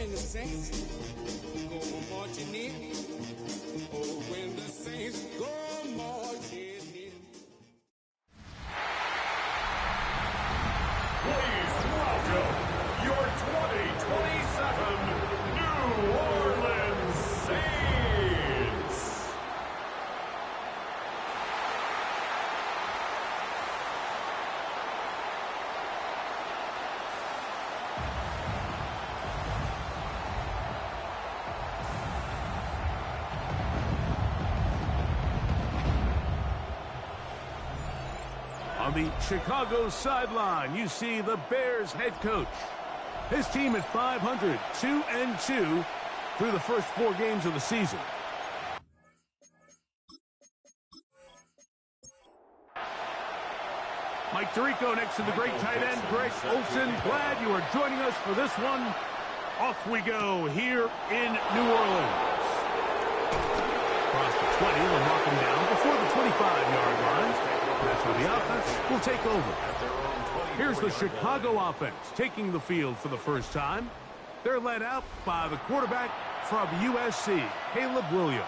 when the Saints go marching in. Oh, when the Saints go marching in. Please welcome your 2027 New Orleans Saints. On the Chicago sideline, you see the Bears head coach. His team at 500, 2-2 through the first 4 games of the season. Mike Tirico next to the great tight end, Greg Olsen. Glad you are joining us for this one. Off we go here in New Orleans. Across the 20, we'll mark him down before the 25-yard line. That's where the offense will take over. Here's the Chicago offense taking the field for the first time. They're led out by the quarterback from USC, Caleb Williams.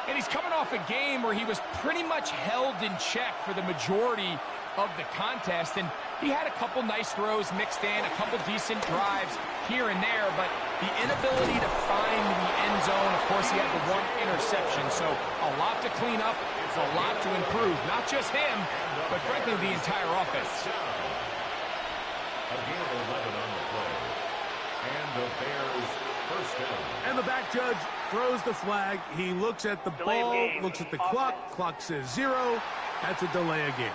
And he's coming off a game where he was pretty much held in check for the majority of the contest. And he had a couple nice throws mixed in, a couple decent drives here and there, but the inability to find the end zone, of course, he had the 1 interception. So a lot to clean up, a lot to improve. Not just him, but frankly, the entire offense. A gain of 11 on the play. And the Bears first down. And the back judge throws the flag. He looks at the ball, looks at the clock. Clock says 0. That's a delay of game.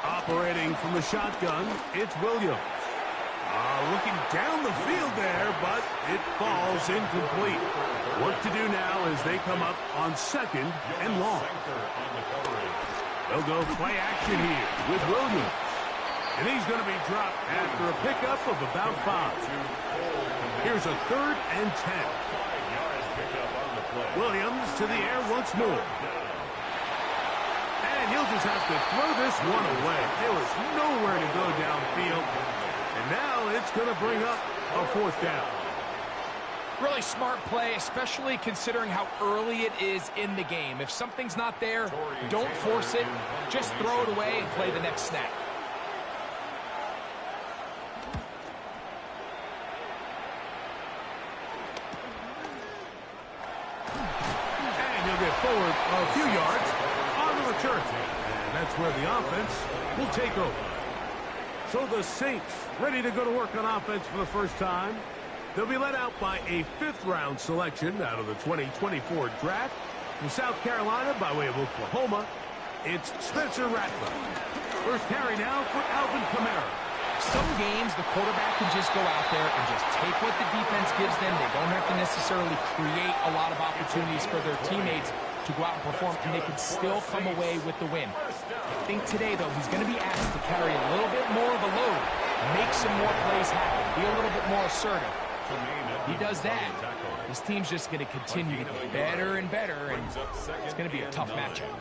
Operating from the shotgun, it's Williams. Looking down the field there, but it falls incomplete. Work to do now as they come up on 2nd and long. They'll go play action here with Williams. And he's going to be dropped after a pickup of about 5. Here's a 3rd and 10. Williams to the air once more. And he'll just have to throw this one away. There was nowhere to go downfield. And now it's going to bring up a 4th down. Really smart play, especially considering how early it is in the game. If something's not there, don't force it. Just throw it away and play the next snap. And he'll get forward a few yards on the return. And that's where the offense will take over. So the Saints ready to go to work on offense for the first time. They'll be led out by a 5th-round selection out of the 2024 draft. From South Carolina by way of Oklahoma, it's Spencer Rattler. First carry now for Alvin Kamara. Some games, the quarterback can just go out there and just take what the defense gives them. They don't have to necessarily create a lot of opportunities for their teammates to go out and perform, and they can still come away with the win. I think today, though, he's going to be asked to carry a little bit more of the load, make some more plays happen, be a little bit more assertive. If he does that, his team's just going to continue to get better and better, and it's going to be a tough matchup.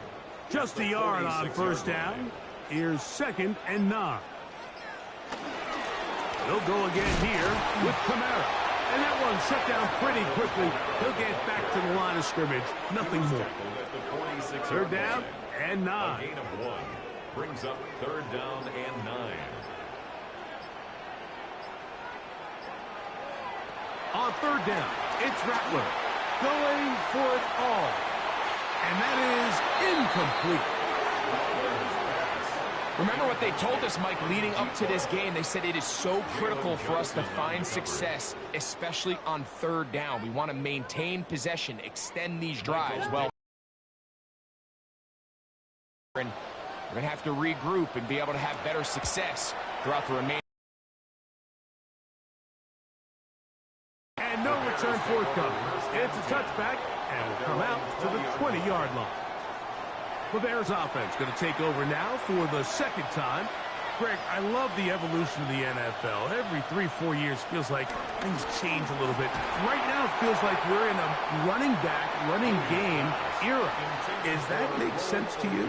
Just a yard on first down. Here's 2nd and 9. He'll go again here with Kamara. And that one shut down pretty quickly. He'll get back to the line of scrimmage. Nothing more. 3rd down and 9. A gain of 1 brings up 3rd down and 9. On 3rd down, it's Rattler going for it all. And that is incomplete. Remember what they told us, Mike, leading up to this game. They said it is so critical for us to find success, especially on 3rd down. We want to maintain possession, extend these drives. Well, and we're going to have to regroup and be able to have better success throughout the remaining. And no return forthcoming. It's a touchback, and will come out to the 20-yard line. The Bears offense going to take over now for the 2nd time. Greg, I love the evolution of the NFL. Every 3-4 years feels like things change a little bit. Right now it feels like we're in a running back, running game era. Does that make sense to you?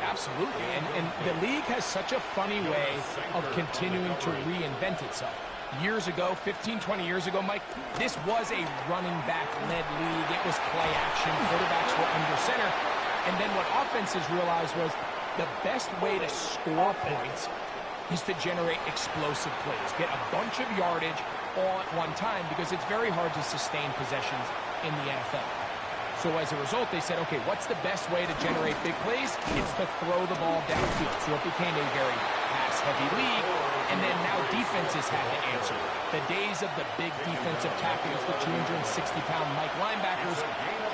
Absolutely. And the league has such a funny way of continuing to reinvent itself. Years ago, 15, 20 years ago, Mike, this was a running back-led league. It was play action. Quarterbacks were under center. And then what offenses realized was the best way to score points is to generate explosive plays. Get a bunch of yardage all at one time because it's very hard to sustain possessions in the NFL. So as a result, they said, okay, what's the best way to generate big plays? It's to throw the ball downfield. So it became a very pass-heavy league. And then now defenses had to answer. The days of the big defensive tackles, the 260-pound Mike linebackers,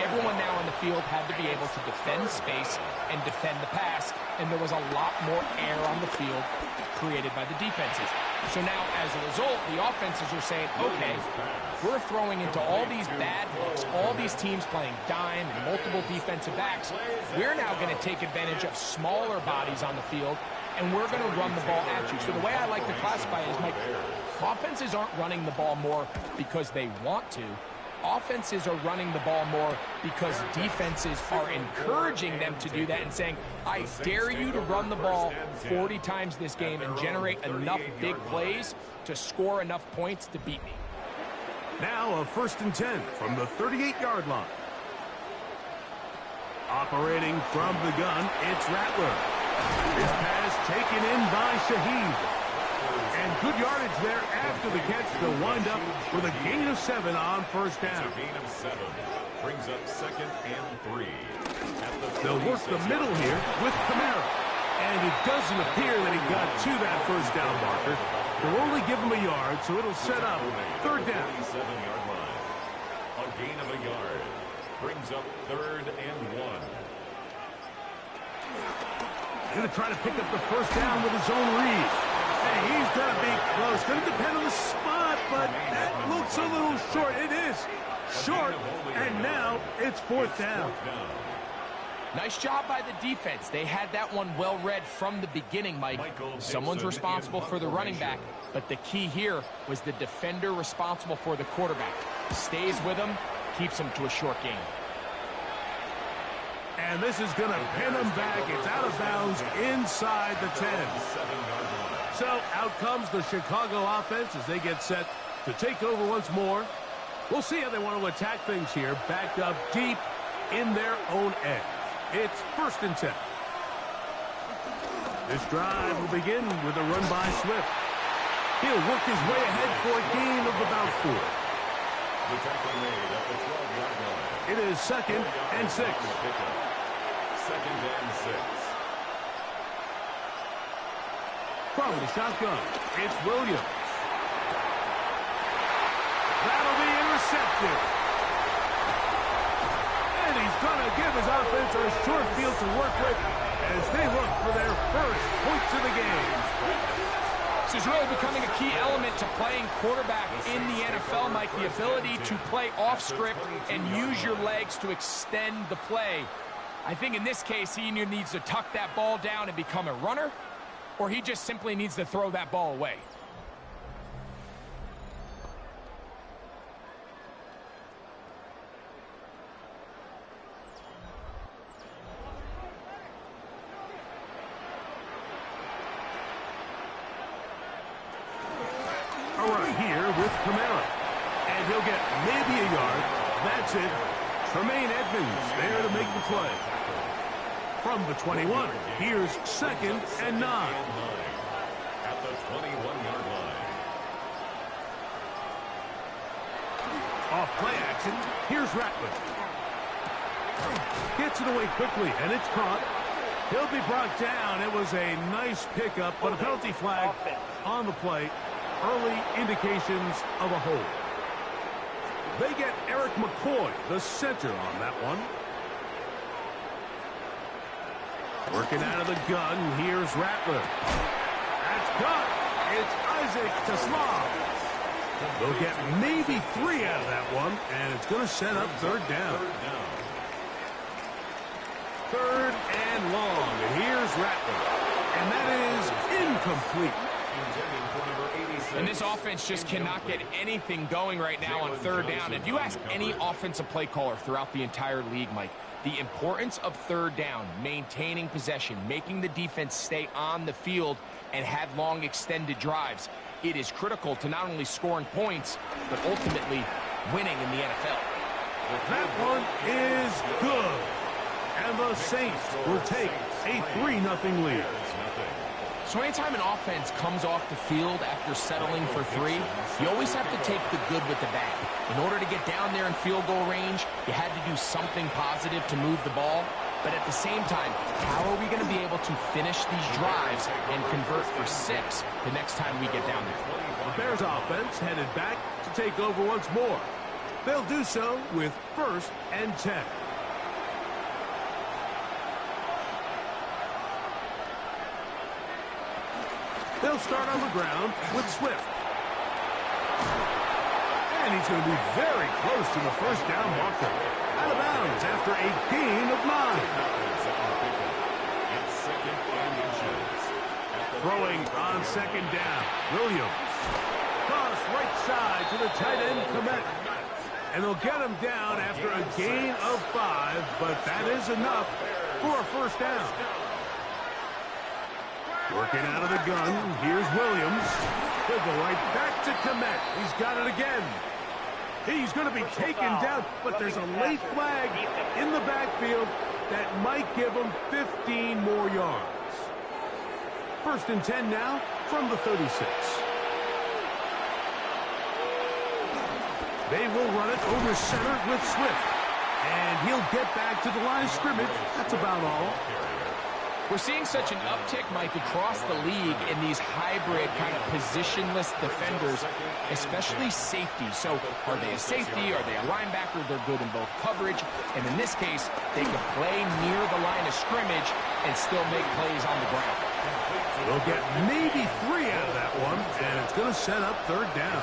everyone now on the field had to be able to defend space and defend the pass, and there was a lot more air on the field created by the defenses. So now, as a result, the offenses are saying, okay, we're throwing into all these bad looks, all these teams playing dime and multiple defensive backs. We're now going to take advantage of smaller bodies on the field, and we're going to run the ball at you. So the way I like to classify it is, Mike, offenses aren't running the ball more because they want to. Offenses are running the ball more because defenses are encouraging them to do that and saying, I dare you to run the ball 40 times this game and generate enough big plays to score enough points to beat me. Now a 1st and 10 from the 38-yard line. Operating from the gun, it's Rattler. This pass taken in by Shaheed. And good yardage there after the catch. They'll wind up with a gain of 7 on 1st down. A gain of 7. Brings up 2nd and 3. They'll work the middle here with Kamara. And it doesn't appear that he got to that 1st down marker. They'll only give him a yard, so it'll set up 3rd down. 7-yard line. A gain of a yard. Brings up 3rd and 1. Going to try to pick up the 1st down with his own read. Hey, he's going to be close. Going to depend on the spot, but that looks a little short. It is short, and now it's 4th down. Nice job by the defense. They had that one well read from the beginning, Mike. Someone's responsible for the running back, but the key here was the defender responsible for the quarterback. Stays with him, keeps him to a short game. And this is going to pin him back. It's out of bounds inside the 10. So out comes the Chicago offense as they get set to take over once more. We'll see how they want to attack things here, backed up deep in their own end. It's 1st and 10. This drive will begin with a run by Swift. He'll work his way ahead for a gain of about 4. The tackle made at the 12-yard line. It is 2nd and 6. 2nd and 6. From the shotgun, it's Williams. That'll be intercepted. And he's going to give his offense a short field to work with as they look for their first points of the game. This is really becoming a key element to playing quarterback in the NFL, Mike, the ability to play off script and use your legs to extend the play. I think in this case, he either needs to tuck that ball down and become a runner, or he just simply needs to throw that ball away. All right, here with Kamara. And he'll get maybe a yard. That's it. Tremaine Edmonds there to make the play. From the 21, here's 2nd and 9. At the 21-yard line. Off play action, here's Rattler. Gets it away quickly, and it's caught. He'll be brought down. It was a nice pickup, but a penalty flag on the play. Early indications of a hold. They get Eric McCoy, the center, on that one. Working out of the gun, here's Rattler. That's cut. It's Isaac Taslav. They'll get maybe 3 out of that one, and it's going to set up 3rd down. 3rd and long. And here's Rattler. And that is incomplete. Intending for number 86. And this offense just cannot get anything going right now on third down. If you ask any offensive play caller throughout the entire league, Mike, the importance of third down, maintaining possession, making the defense stay on the field and have long extended drives, it is critical to not only scoring points, but ultimately winning in the NFL. That one is good. And the Saints will take a 3-0 lead. So anytime an offense comes off the field after settling for 3, you always have to take the good with the bad. In order to get down there in field goal range, you had to do something positive to move the ball. But at the same time, how are we going to be able to finish these drives and convert for 6 the next time we get down there? The Bears offense headed back to take over once more. They'll do so with 1st and 10. They'll start on the ground with Swift. And he's going to be very close to the first down marker. Out of bounds after a gain of 9. Throwing on 2nd down, Williams. Toss right side to the tight end, Kmet. And they'll get him down after a gain of 5, but that is enough for a first down. Working out of the gun, here's Williams. He'll go right back to Kmet. He's got it again. He's going to be taken down, but there's a late flag in the backfield that might give him 15 more yards. 1st and 10 now from the 36. They will run it over center with Swift. And he'll get back to the line of scrimmage. That's about all. We're seeing such an uptick, Mike, across the league in these hybrid kind of positionless defenders, especially safety. So are they a safety? Are they a linebacker? They're good in both coverage. And in this case, they can play near the line of scrimmage and still make plays on the ground. They'll get maybe 3 out of that one, and it's going to set up 3rd down.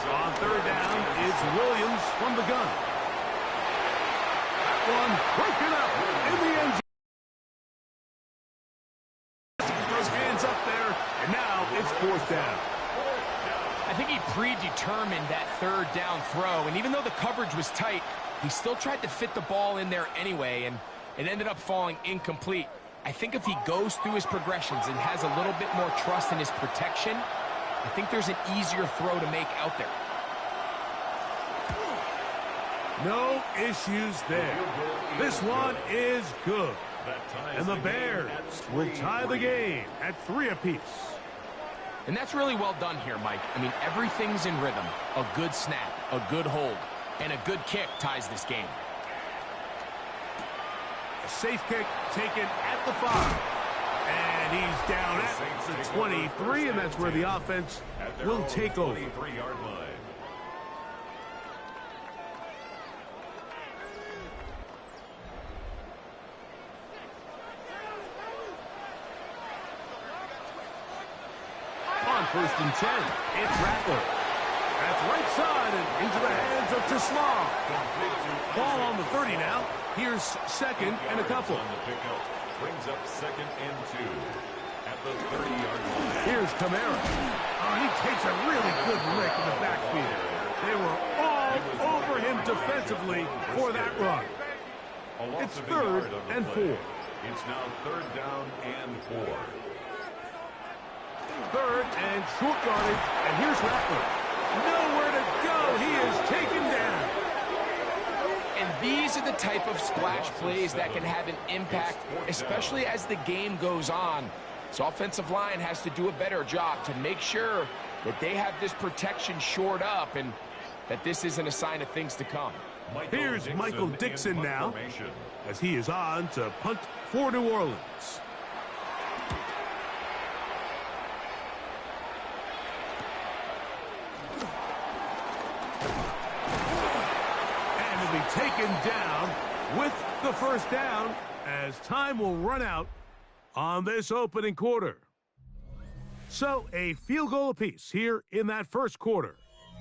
On 3rd down, it's Williams from the gun. That one broken up in the end zone. Those hands up there, and now it's 4th down. I think he predetermined that 3rd down throw, and even though the coverage was tight, he still tried to fit the ball in there anyway, and it ended up falling incomplete. I think if he goes through his progressions and has a little bit more trust in his protection, I think there's an easier throw to make out there. No issues there. This one is good. And the Bears will tie the game at 3 apiece. And that's really well done here, Mike. I mean, everything's in rhythm. A good snap, a good hold, and a good kick ties this game. A safe kick taken at the 5. And he's down at the 23, and that's where the offense will take over. 23-yard line. On 1st and 10, it's Rattler. That's right side and into the hands of Tismar. Ball on the 30 now. Here's 2nd and a couple. Brings up 2nd and 2 at the 30-yard line. Here's Kamara. Oh, he takes a really good lick in the backfield. They were all over him defensively for that run. It's 3rd and 4. It's now 3rd down and 4. 3rd and short yardage, and here's Rattler. Nowhere to go. He is taken down. And these are the type of splash plays that can have an impact, especially as the game goes on. So offensive line has to do a better job to make sure that they have this protection shored up and that this isn't a sign of things to come. Here's Michael Dixon now, as he is on to punt for New Orleans. Taken down with the first down as time will run out on this opening quarter. So a field goal apiece here in that first quarter.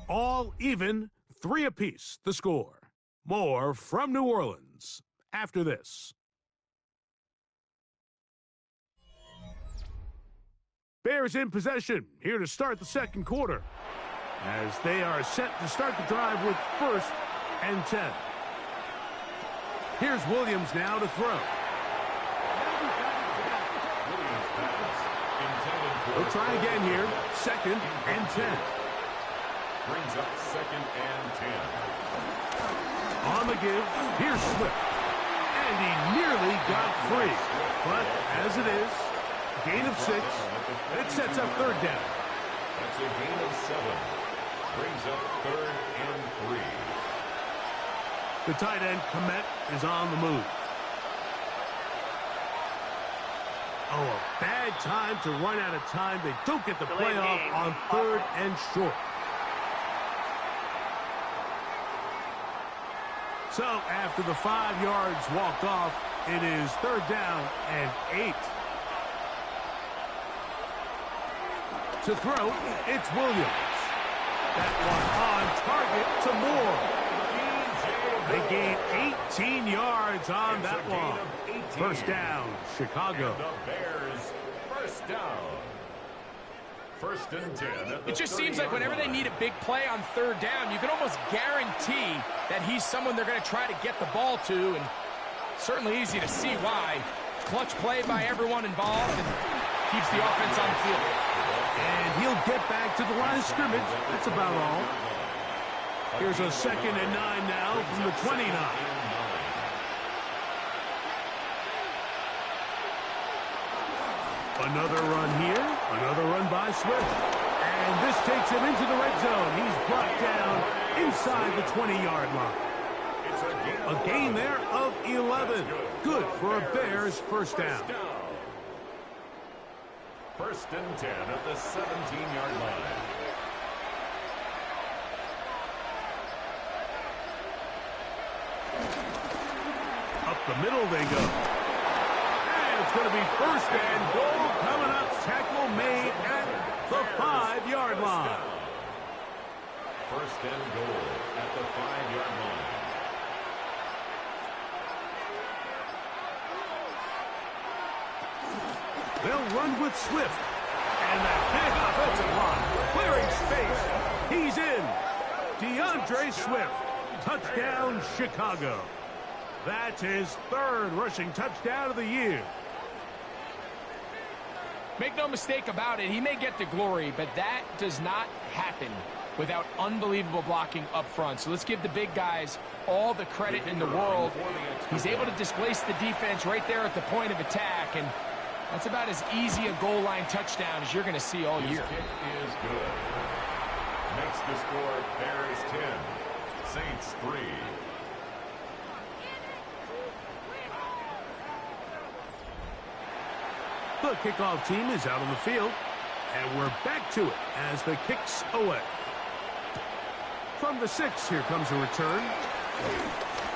All even, 3 apiece the score. More from New Orleans after this. Bears in possession here to start the second quarter as they are set to start the drive with 1st and 10. Here's Williams now to throw. We'll try again here. 2nd and 10. Brings up 2nd and 10. On the give, here's Swift. And he nearly got free. But as it is, gain of 6. And it sets up 3rd down. That's a gain of 7. Brings up 3rd and 3. The tight end, Komet, is on the move. Oh, a bad time to run out of time. They don't get the play off on 3rd and short. So after the 5 yards walk off, it is 3rd down and 8. To throw, it's Williams. That one on target to Moore. They gain 18 yards on that one. 1st down, Chicago. And the Bears, 1st down. 1st and 10. It just seems like whenever they need a big play on 3rd down, you can almost guarantee that he's someone they're going to try to get the ball to, and certainly easy to see why. Clutch play by everyone involved and keeps the offense on the field. And he'll get back to the line of scrimmage. That's about all. Here's a 2nd and 9 now from the 29. Another run here. Another run by Swift. And this takes him into the red zone. He's brought down inside the 20-yard line. A gain there of 11. Good for a Bears 1st down. 1st and 10 at the 17-yard line. Up the middle they go. And it's going to be 1st and goal coming up. Tackle made at the 5-yard line. 1st and goal at the 5-yard line. They'll run with Swift. And that big offensive line clearing space. He's in. DeAndre Swift. Touchdown, Chicago. That's his 3rd rushing touchdown of the year. Make no mistake about it, he may get the glory, but that does not happen without unbelievable blocking up front. So let's give the big guys all the credit in the world. He's able to displace the defense right there at the point of attack, and that's about as easy a goal line touchdown as you're going to see all year. His kick is good. Makes the score Bears 10, Saints 3. The kickoff team is out on the field, and we're back to it as the kick's away. From the 6, here comes a return.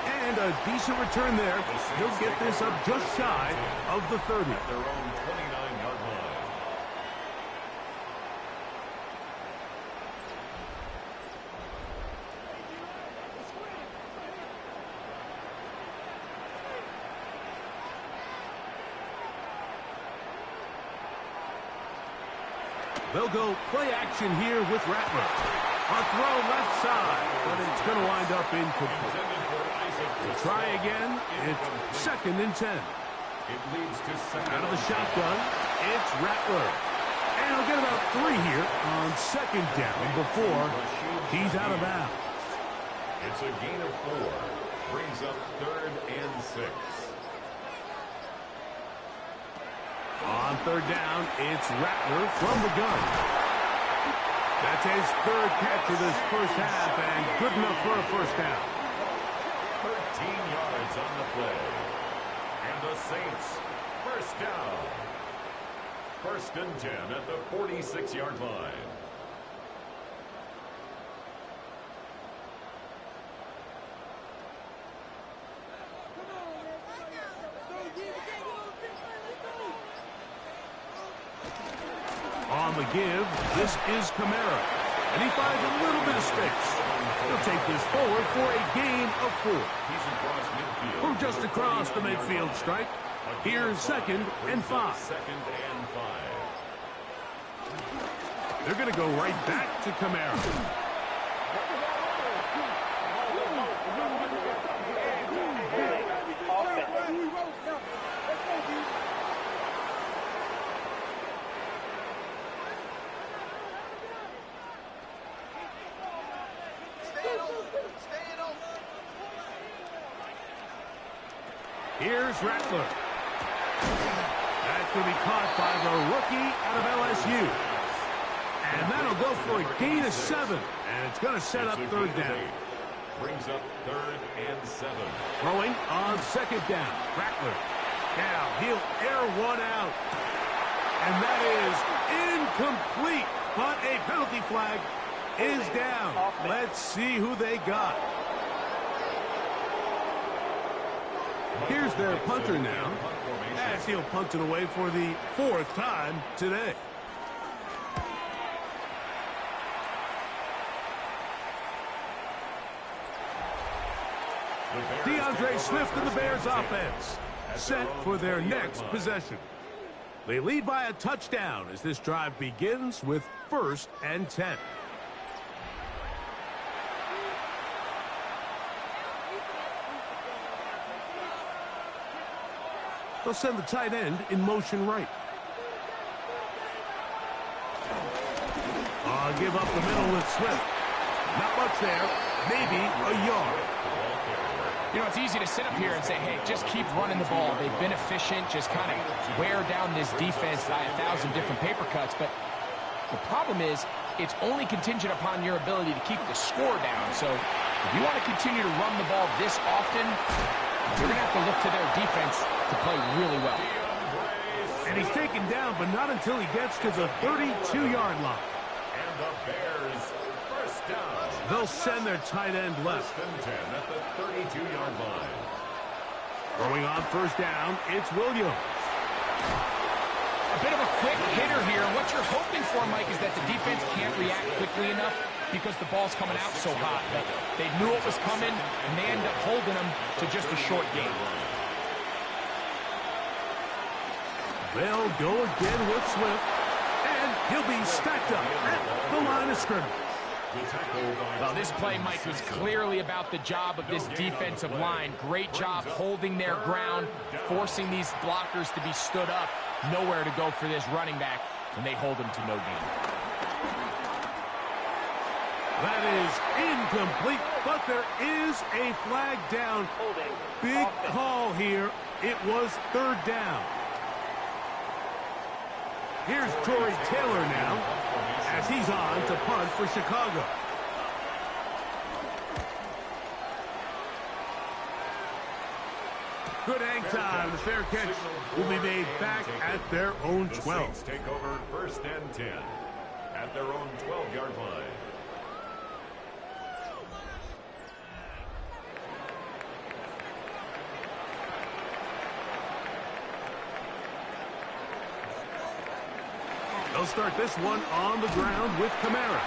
And a decent return there. He'll get this up just shy of the 30. At their own 29-yard line. They'll go play action here with Rattler. A throw left side, but it's going to wind up incomplete. To try again, it's 2nd and 10. It leads to 2nd. Out of the shotgun, it's Rattler. And he'll get about 3 here on 2nd down before he's out of bounds. It's a gain of 4. Brings up 3rd and 6. On 3rd down, it's Rattler from the gun. That's his 3rd catch of this 1st half, and good enough for a 1st down. 13 yards on the play. And the Saints, 1st down. 1st and 10 at the 46-yard line. On the give, this is Kamara. And he finds a little bit of space. He'll take this forward for a gain of 4. He's across midfield. From just across the midfield stripe. Here's 2nd and 5. 2nd and 5. They're going to go right back to Kamara. Here's Rattler. That's going to be caught by the rookie out of LSU. And that'll go for a gain of 7. And it's going to set up third down. Brings up 3rd and 7. Throwing on 2nd down. Rattler. Now he'll air one out. And that is incomplete. But a penalty flag is down. Let's see who they got. Here's their punter now, as he'll punt it away for the 4th time today. DeAndre Swift and the Bears offense set for their next possession. They lead by a touchdown as this drive begins with 1st and 10. They'll send the tight end in motion right. Give up the middle with Swift. Not much there. Maybe a yard. You know, it's easy to sit up here and say, hey, just keep running the ball. They've been efficient, just kind of wear down this defense by 1,000 different paper cuts. But the problem is it's only contingent upon your ability to keep the score down. So if you want to continue to run the ball this often, you're going to have to look to their defense to play really well. And he's taken down, but not until he gets to the 32-yard line. And the Bears, 1st down. They'll send their tight end left. 1st and 10 at the 32-yard line. Throwing on 1st down, it's Williams. A bit of a quick hitter here. What you're hoping for, Mike, is that the defense can't react quickly enough because the ball's coming out so hot. But they knew it was coming, and they end up holding them to just a short gain. They'll go again with Swift, and he'll be stacked up at the line of scrimmage. Well, this play, Mike, was clearly about the job of this defensive line. Great job holding their ground, forcing these blockers to be stood up. Nowhere to go for this running back, and they hold him to no gain. That is incomplete, but there is a flag down. Big call here. It was 3rd down. Here's Tory Taylor now, as he's on to punt for Chicago. Good hang time. The fair catch will be made back at their own 12. The Saints take over 1st and 10 at their own 12-yard line. They'll start this one on the ground with Kamara.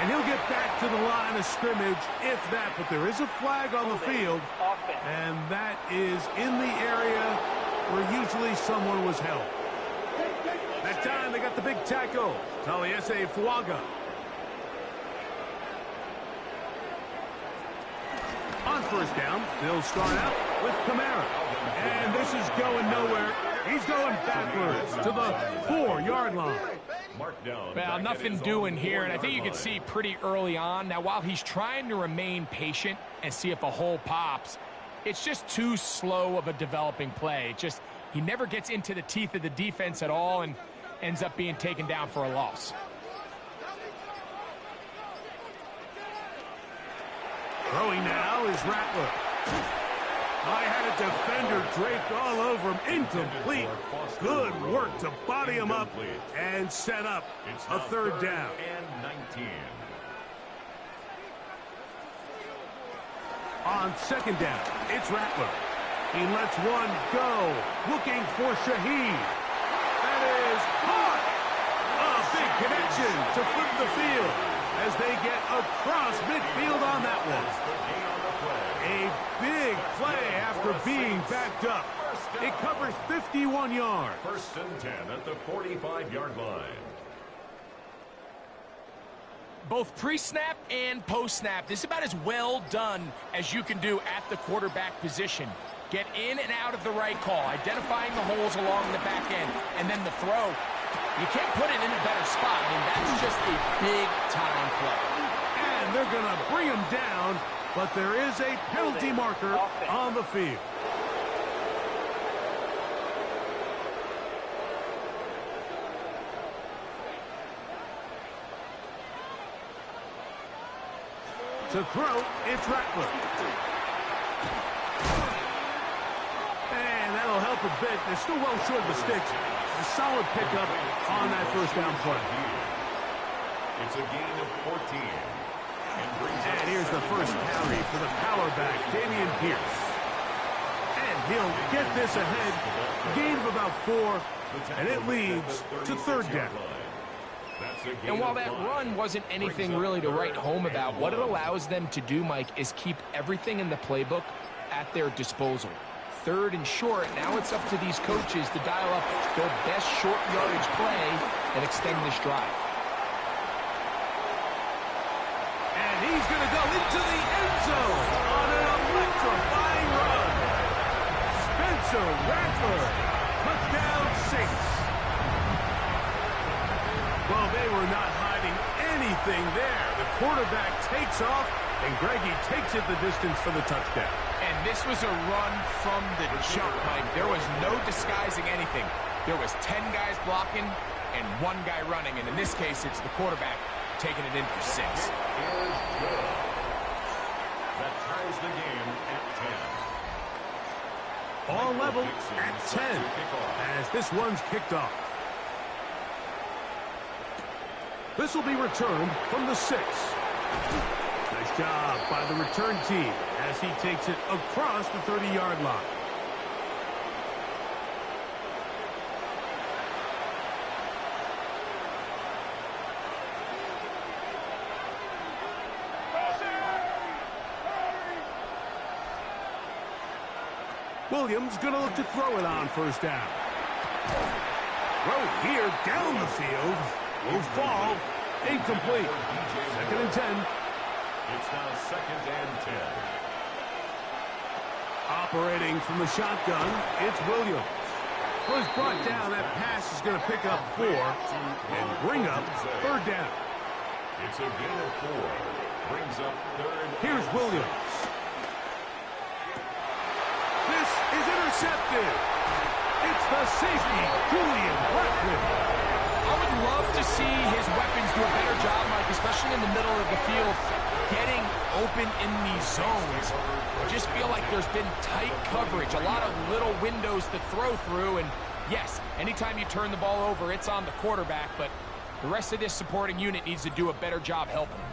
And he'll get back to the line of scrimmage, if that. But there is a flag on the field, and that is in the area where usually someone was held. That time they got the big tackle. Taliesin Fuaga. On 1st down, they'll start out with Kamara. And this is going nowhere. He's going backwards to the 4-yard line. Well, nothing doing here, and I think you can see pretty early on. Now, while he's trying to remain patient and see if a hole pops, it's just too slow of a developing play. He never gets into the teeth of the defense at all and ends up being taken down for a loss. Throwing now is Rattler. I had a defender draped all over him. Incomplete. Good work to body him up and set up a 3rd down. And 19. On 2nd down, it's Rattler. He lets one go. Looking for Shaheed. That is hot. A big connection to flip the field as they get across midfield on that one. A big play after being backed up. It covers 51 yards. 1st and 10 at the 45-yard line. Both pre-snap and post-snap, this is about as well done as you can do at the quarterback position. Get in and out of the right call, identifying the holes along the back end, and then the throw. You can't put it in a better spot. I mean, that's just a big-time play. And they're going to bring him down, but there is a penalty marker on the field. To throw, it's Rattler. And that'll help a bit. They're still well short of the sticks. A solid pickup on that first down play. It's a gain of 14. And here's the first carry for the power back, Dameon Pierce. And he'll get this ahead. Gain of about 4, and it leads to third down. And while that run wasn't anything really to write home about, what it allows them to do, Mike, is keep everything in the playbook at their disposal. Third and short, now it's up to these coaches to dial up their best short yardage play and extend this drive. And he's going to go into the end zone on an electrifying run. Spencer Rattler, touchdown Saints. Well, they were not hiding anything there. The quarterback takes off, and Greggy takes it the distance for the touchdown. And this was a run from the jump, Mike. There was no disguising anything. There was 10 guys blocking and 1 guy running, and in this case, it's the quarterback taking it in for 6. That ties the game at 10. All level at 10 as this one's kicked off. This will be returned from the 6. Nice job by the return team as he takes it across the 30-yard line. Williams going to look to throw it on first down. Throw here down the field. Will fall. Incomplete. 2nd and 10. It's now 2nd and 10. Operating from the shotgun, it's Williams. Was brought down. That pass is going to pick up 4 and bring up third down. It's a gain of 4. Brings up third. Here's Williams. This is intercepted. It's the safety, Julian Blackmon. I would love to see his weapons do a better job, Mike, especially in the middle of the field, getting open in these zones. I just feel like there's been tight coverage, a lot of little windows to throw through, and yes, anytime you turn the ball over, it's on the quarterback, but the rest of this supporting unit needs to do a better job helping him.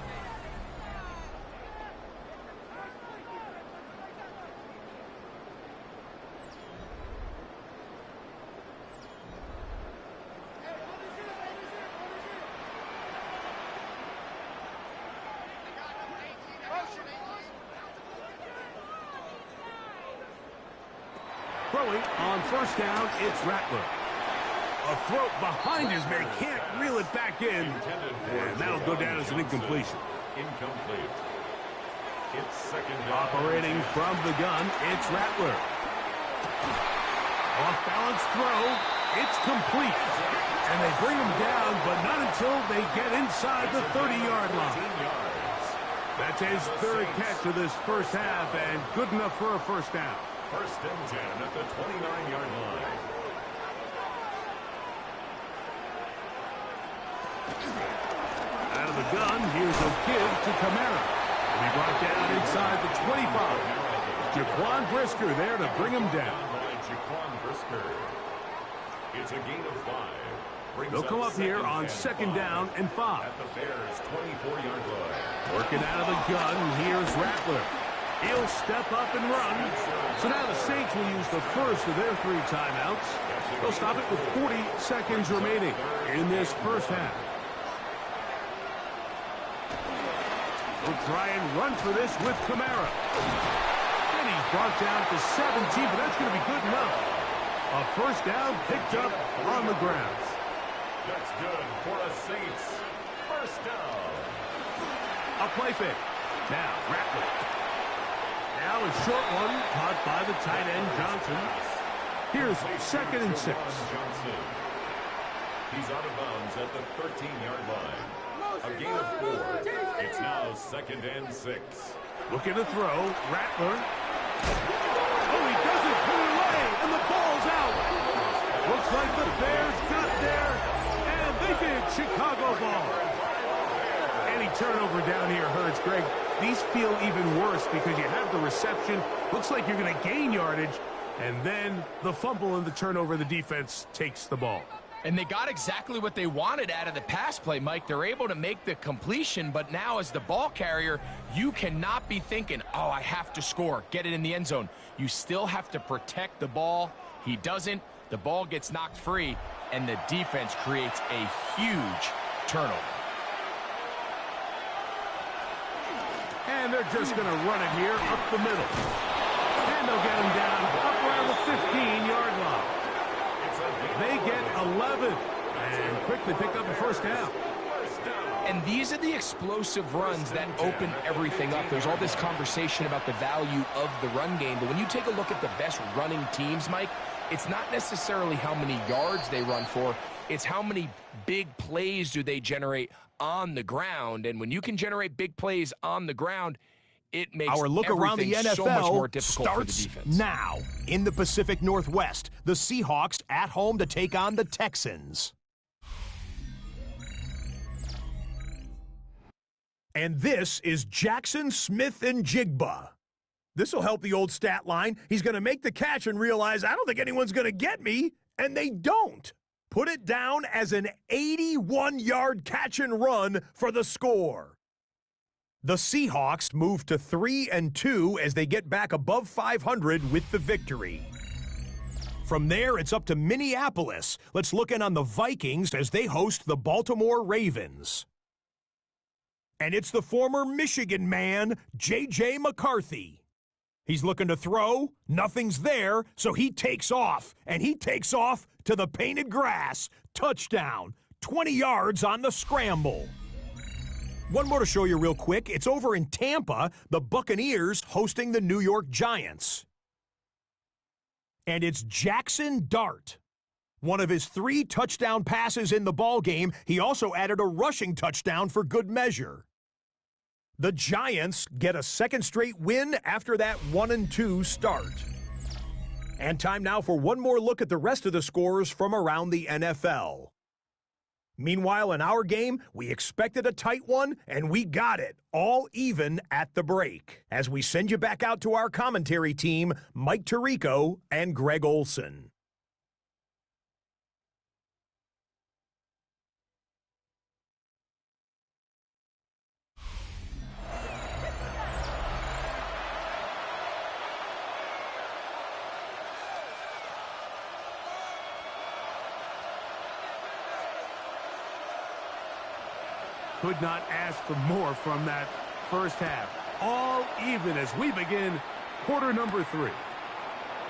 Throwing on first down, it's Rattler. A throw behind his man, can't reel it back in. And that'll go down as an incompletion. Incomplete. It's 2nd down. Operating from the gun, it's Rattler. Off-balance throw, it's complete. And they bring him down, but not until they get inside the 30-yard line. That's his 3rd catch of this first half, and good enough for a first down. 1st and 10 at the 29-yard line. Out of the gun, here's a give to Kamara. He brought down inside the 25. Jaquan Brisker there to bring him down. Jaquan Brisker. It's a gain of 5. They'll come up here on 2nd down and 5. At the Bears' 24-yard line. Working out of the gun, here's Rattler. He'll step up and run. So now the Saints will use the first of their 3 timeouts. They'll stop it with 40 seconds remaining in this first half. They'll try and run for this with Kamara. And he's brought down to 17, but that's going to be good enough. A first down picked up on the ground. That's good for a Saints first down. A play fake. Now, Rattler. Now a short one caught by the tight end, Johnson. Here's 2nd and 6. Johnson. He's out of bounds at the 13-yard line. A gain of 4. It's now 2nd and 6. Looking to throw. Rattler. Oh, he doesn't put it away, and the ball's out. Looks like the Bears got there, and they did. Chicago ball. Any turnover down here hurts, Greg. These feel even worse because you have the reception. Looks like you're going to gain yardage, and then the fumble and the turnover, the defense takes the ball. And they got exactly what they wanted out of the pass play, Mike. They're able to make the completion, but now as the ball carrier, you cannot be thinking, oh, I have to score, get it in the end zone. You still have to protect the ball. He doesn't. The ball gets knocked free, and the defense creates a huge turnover. And they're just going to run it here up the middle. And they'll get him down up around the 15-yard line. They get 11 and quickly pick up a 1st down. And these are the explosive runs that open everything up. There's all this conversation about the value of the run game, but when you take a look at the best running teams, Mike, it's not necessarily how many yards they run for, it's how many big plays do they generate on the ground. And when you can generate big plays on the ground, it makes our look around the NFL so much more difficult starts for the defense. Now. In the Pacific Northwest, the Seahawks at home to take on the Texans. And this is Jackson Smith-Njigba. This will help the old stat line. He's going to make the catch and realize, I don't think anyone's going to get me, and they don't. Put it down as an 81-yard catch and run for the score. The Seahawks move to 3-2 as they get back above 500 with the victory. From there, it's up to Minneapolis. Let's look in on the Vikings as they host the Baltimore Ravens. And it's the former Michigan man, J.J. McCarthy. He's looking to throw. Nothing's there, so he takes off. And he takes off to the painted grass. Touchdown. 20 yards on the scramble. One more to show you real quick. It's over in Tampa, the Buccaneers hosting the New York Giants. And it's Jackson Dart. One of his 3 touchdown passes in the ballgame. He also added a rushing touchdown for good measure. The Giants get a 2nd straight win after that 1-2 start. And time now for one more look at the rest of the scores from around the NFL. Meanwhile, in our game, we expected a tight one, and we got it, all even at the break. As we send you back out to our commentary team, Mike Tirico and Greg Olson. Could not ask for more from that first half. All even as we begin quarter number 3.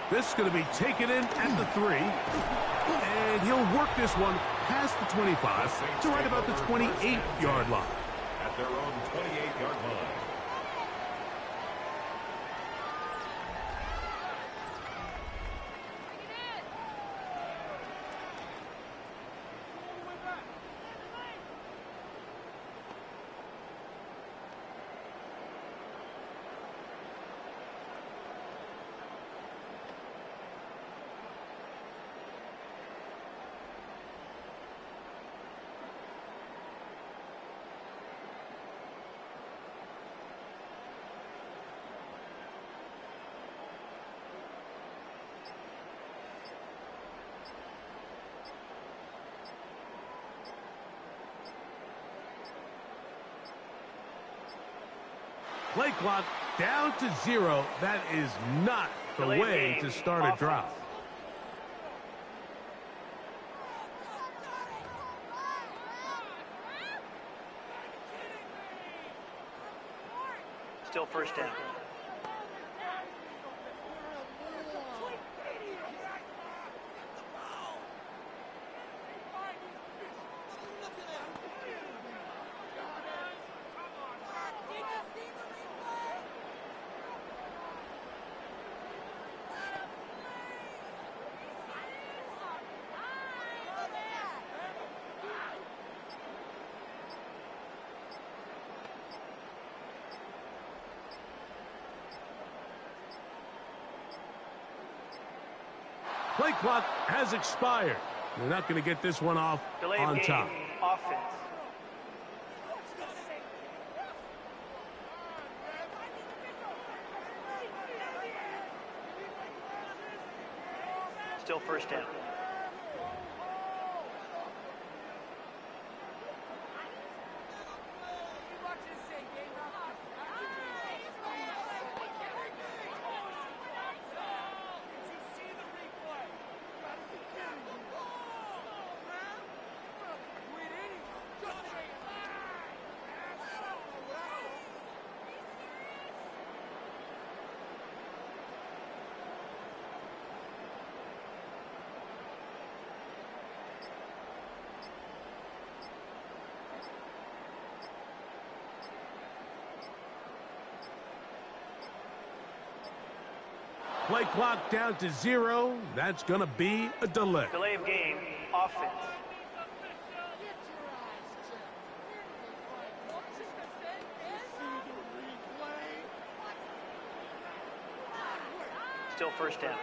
This is going to be taken in at the 3. And he'll work this one past the 25 to right about the 28-yard line. At their own 28-yard line. Play clock down to 0. That is not the way to start a drive. Still 1st down. Play clock has expired. They're not going to get this one off on top. Offense. Still first down. Play clock down to 0. That's going to be a delay. Delay of game. Offense. Still first down.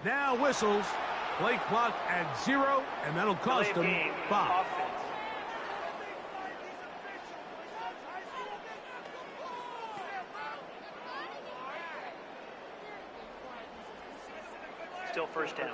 Now whistles. Play clock at 0, and that'll cost them 5. Still first down.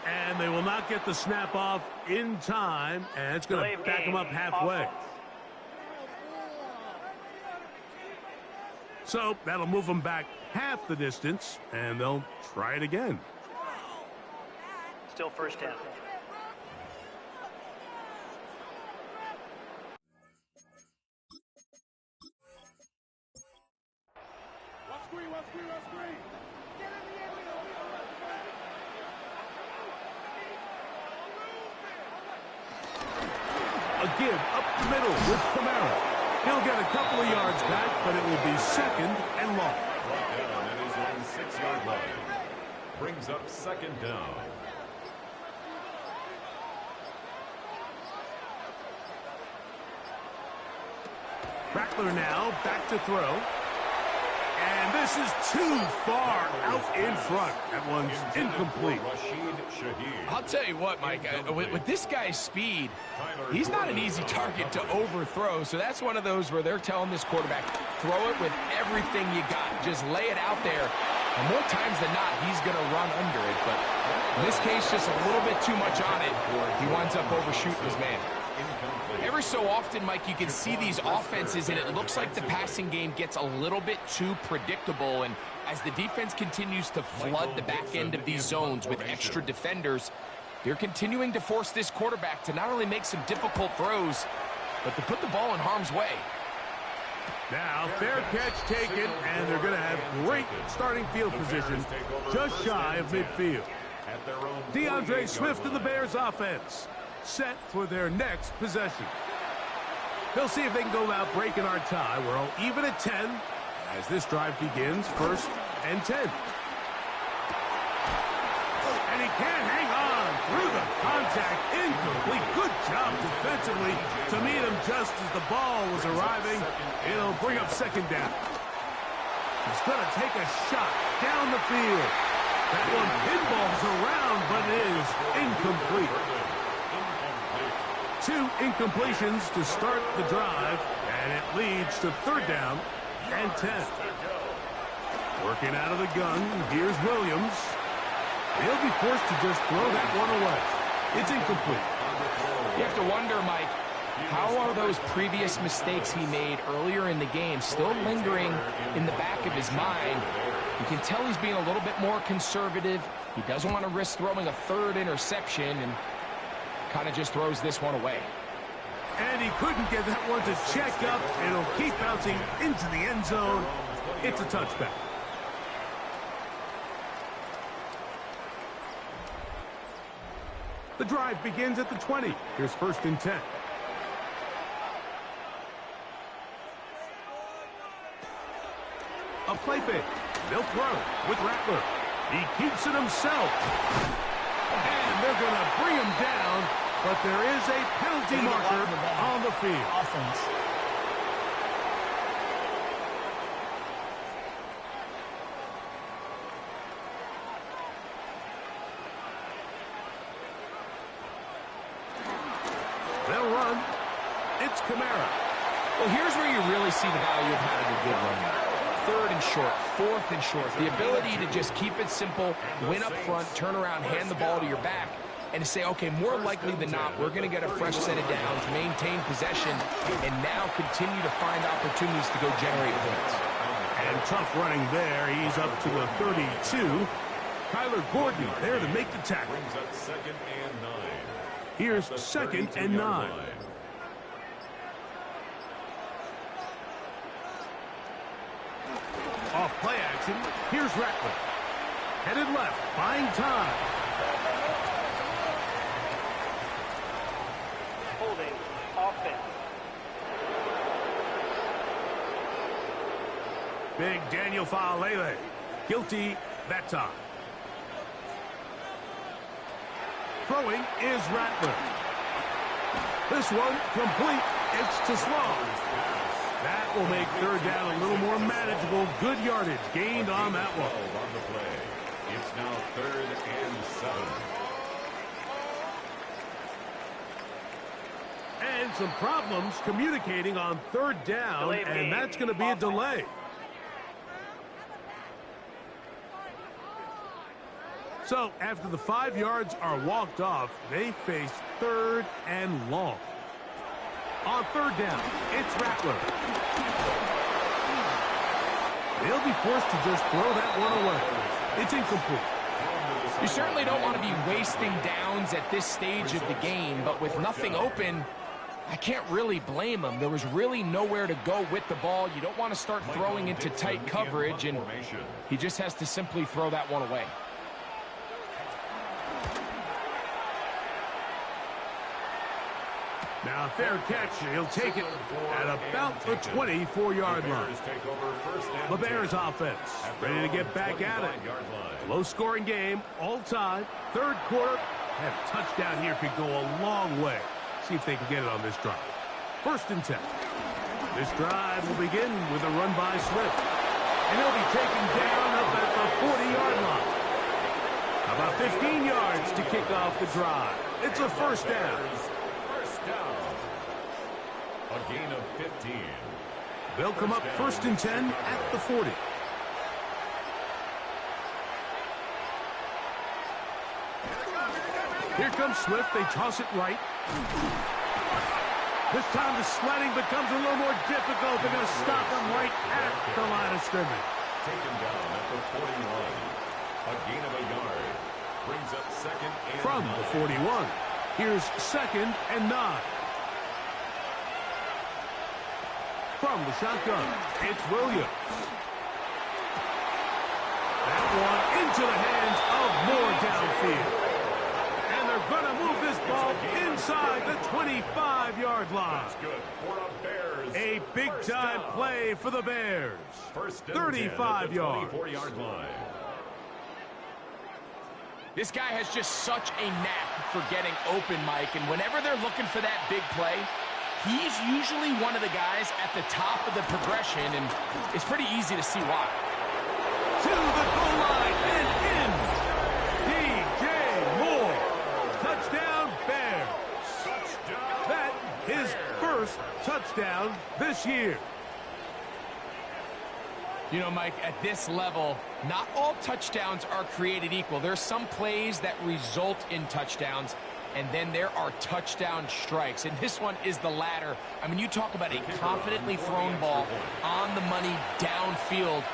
And they will not get the snap off in time, and it's going to back them up halfway. Offense. So that'll move them back half the distance, and they'll try it again. Still first down. A give up the middle with Kamara. He'll get a couple of yards back, but it will be second and long. Brought down at his own 6-yard line. Brings up second down. Rattler now back to throw. And this is too far out in front. That one's incomplete. Rashid Shaheed. I'll tell you what, Mike, with this guy's speed, he's not an easy target to overthrow. So that's one of those where they're telling this quarterback, throw it with everything you got. Just lay it out there. And more times than not, he's going to run under it. But in this case, just a little bit too much on it. He winds up overshooting his man. Every so often, Mike, you can see these offenses, and it looks like the passing game gets a little bit too predictable. And as the defense continues to flood the back end of these zones with extra defenders, they're continuing to force this quarterback to not only make some difficult throws, but to put the ball in harm's way. Now, fair catch taken, and they're going to have great starting field position just shy of midfield. DeAndre Swift and the Bears offense set for their next possession. They'll see if they can go out breaking our tie. We're all even at 10 as this drive begins, 1st and 10. And he can't hang on. through the contact, incomplete. Good job defensively to meet him just as the ball was arriving. It'll bring up second down. He's going to take a shot down the field. That one pinballs around, but it is incomplete. 2 incompletions to start the drive, and it leads to third down and 10. Working out of the gun, here's Williams. He'll be forced to just throw that one away. It's incomplete. You have to wonder, Mike, how are those previous mistakes he made earlier in the game still lingering in the back of his mind? You can tell he's being a little bit more conservative. He doesn't want to risk throwing a third interception and kind of just throws this one away. And he couldn't get that one to check up. It'll keep bouncing into the end zone. It's a touchback. The drive begins at the 20. Here's first and 10. A play fake. They'll throw with Rattler. He keeps it himself. And they're going to bring him down, but there is a penalty marker on the field. Offense. They'll run. It's Kamara. Well, here's where you really see the value of having a good run. Third and short, fourth and short. The ability to just keep it simple, win up front, turn around, hand the ball to your back, and to say, okay, more likely than not, we're going to get a fresh set of downs, maintain possession, and now continue to find opportunities to go generate points. And tough running there. He's up to the 32. Kyler Gordon there to make the tackle. Brings up second and 9. Here's second and 9. Off play action. Here's Rattler. Headed left, buying time. Holding. Offense. Big Daniel Faalele. Guilty that time. Throwing is Rattler. This one complete. It's to Sloan. That will make third down a little more manageable. Good yardage gained on that one. On the play. It's now third and 7. And some problems communicating on third down, and that's going to be a delay. So after the 5 yards are walked off, they face third and long. On third down, it's Rattler. They'll be forced to just throw that one away. It's incomplete. You certainly don't want to be wasting downs at this stage of the game, but with nothing open, I can't really blame him. There was really nowhere to go with the ball. You don't want to start throwing into tight coverage, and he just has to simply throw that one away. Now, fair catch. He'll take it at about the 24-yard line. The Bears offense ready to get back at it. Low-scoring game, all tied. Third quarter, and a touchdown here could go a long way. See if they can get it on this drive. First and 10. This drive will begin with a run by Swift. And he'll be taken down up at the 40-yard line. About 15 yards to kick off the drive. It's a first down. A gain of 15. They'll come up first and 10 at the 40. Here comes Swift. They toss it right. This time the sledding becomes a little more difficult. They're going to stop him right at the line of scrimmage. Taken down at the 41. A gain of a yard. Brings up second and From 9. the 41. Here's second and 9. From the shotgun, it's Williams. That one into the hands of Moore downfield. And they're going to move this ball inside the 25-yard line. That's good for a Bears. A big-time play for the Bears. First and 35 10 at the yards. 24-yard line. This guy has just such a knack for getting open, Mike, and whenever they're looking for that big play, he's usually one of the guys at the top of the progression, and it's pretty easy to see why. To the goal line and in. DJ Moore. Touchdown, Bears. That his first touchdown this year. You know, Mike, at this level, not all touchdowns are created equal. There's some plays that result in touchdowns, and then there are touchdown strikes, and this one is the latter. I mean, you talk about a confidently thrown ball on the money downfield.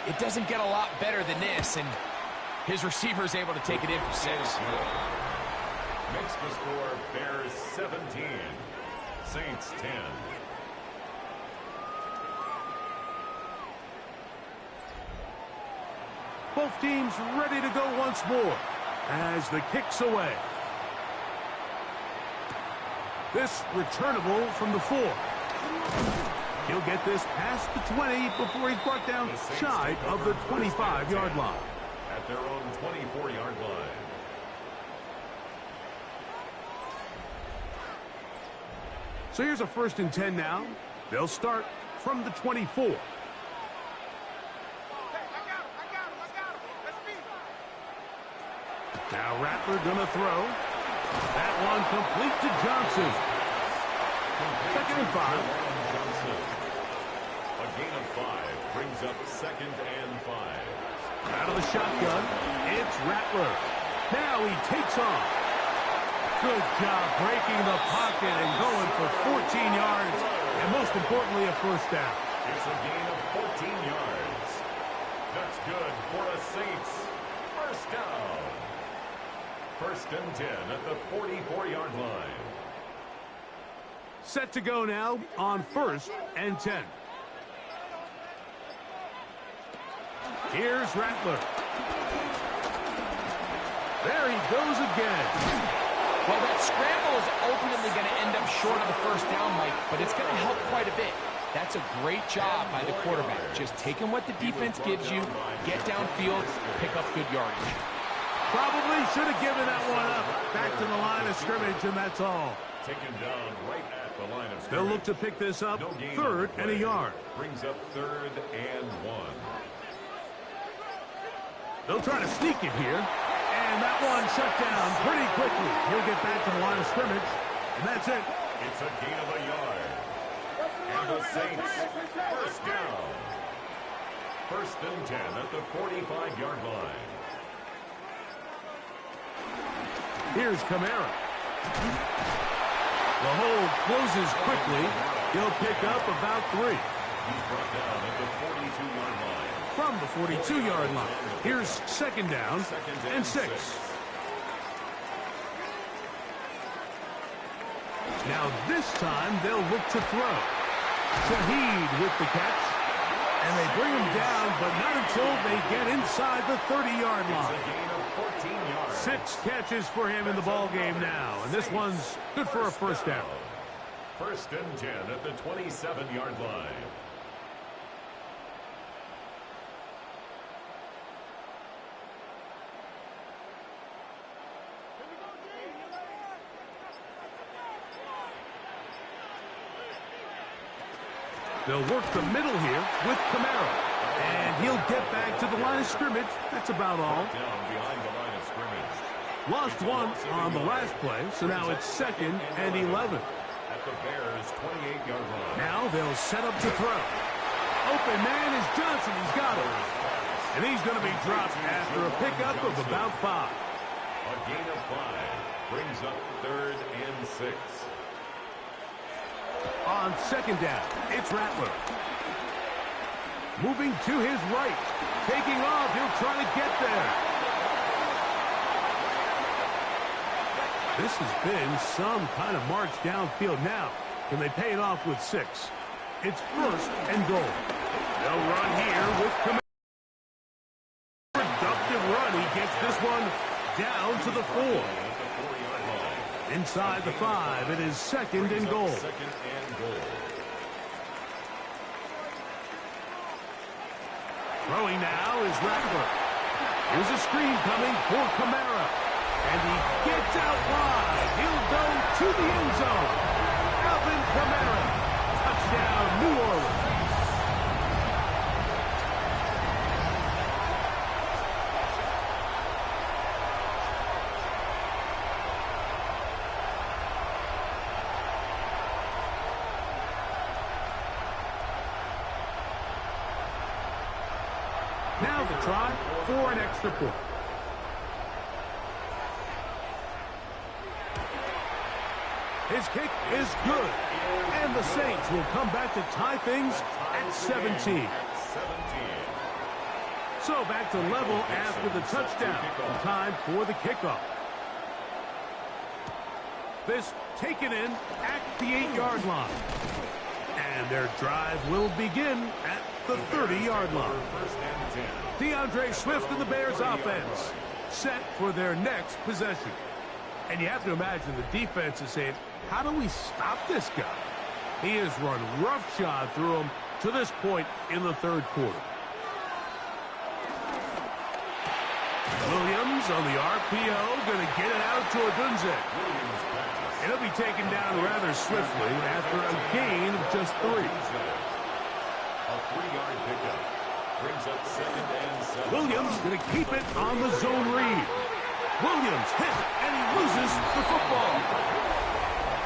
It doesn't get a lot better than this, and his receiver is able to take it in for 6. Makes the score Bears 17, Saints 10. Both teams ready to go once more as the kick's away. This returnable from the 4. He'll get this past the 20 before he's brought down shy of the 25-yard line. At their own 24-yard line. So here's a 1st and 10 now. They'll start from the 24. Now Rattler gonna throw. That one complete to Johnson. 2nd and 5. A gain of 5 brings up 2nd and 5. Out of the shotgun, it's Rattler. Now he takes off. Good job breaking the pocket and going for 14 yards, and most importantly, a 1st down. It's a gain of 14 yards. That's good for a Saints 1st down. 1st and 10 at the 44-yard line. Set to go now on 1st and 10. Here's Rattler. There he goes again. Well, that scramble is ultimately going to end up short of the 1st down, Mike, but it's going to help quite a bit. That's a great job by the quarterback. Just taking what the defense gives you, get downfield, pick up good yardage. Probably should have given that one up. Back to the line of scrimmage, and that's all. Taken down right at the line of scrimmage. They'll look to pick this up, 3rd and a yard. Brings up 3rd and 1. They'll try to sneak it here, and that one shut down pretty quickly. He'll get back to the line of scrimmage, and that's it. It's a gain of a yard. And the Saints 1st down. 1st and 10 at the 45-yard line. Here's Kamara. The hold closes quickly. He'll pick up about 3. He's brought down at the 42-yard line. From the 42-yard line. Here's 2nd down and 6. Now this time they'll look to throw. Shaheed with the catch. And they bring him down, but not until they get inside the 30-yard line. It's a gain of 14 yards. 6 catches for him in the ball game now, and this one's good for a 1st down. 1st and 10 at the 27-yard line. They'll work the middle here with Kamara. And he'll get back to the line of scrimmage. That's about all. Down behind the line of scrimmage. Lost one on the last play, so now it's 2nd and 11. At the Bears' 28-yard line. Now they'll set up to throw. Open man is Johnson. He's got it. And he's going to be dropped after a pickup of about 5. A gain of 5 brings up 3rd and 6. On 2nd down, it's Rattler. Moving to his right. Taking off, he'll try to get there. This has been some kind of march downfield now. Can they pay it off with 6? It's 1st and goal. They'll run here with Kamara. Productive run. He gets this one down to the 4. Inside the 5, it is 2nd and goal. 2nd and goal. Throwing now is Rattler. Here's a screen coming for Kamara. And he gets out wide. He'll go to the end zone. Alvin Kamara. Touchdown, New Orleans. Now the try for an extra point. His kick is good. And the Saints will come back to tie things at 17. So back to level after the touchdown. Time for the kickoff. This taken in at the 8-yard line. And their drive will begin at the 30-yard line. DeAndre Swift and the Bears offense set for their next possession. And you have to imagine the defense is saying, how do we stop this guy? He has run roughshod through him to this point in the third quarter. Williams on the RPO, going to get it out to Odunze. And he'll be taken down rather swiftly after a gain of just 3. A 3-yard pickup brings up 2nd and 7. Williams going to keep it on the zone read. Williams hit, and he loses the football.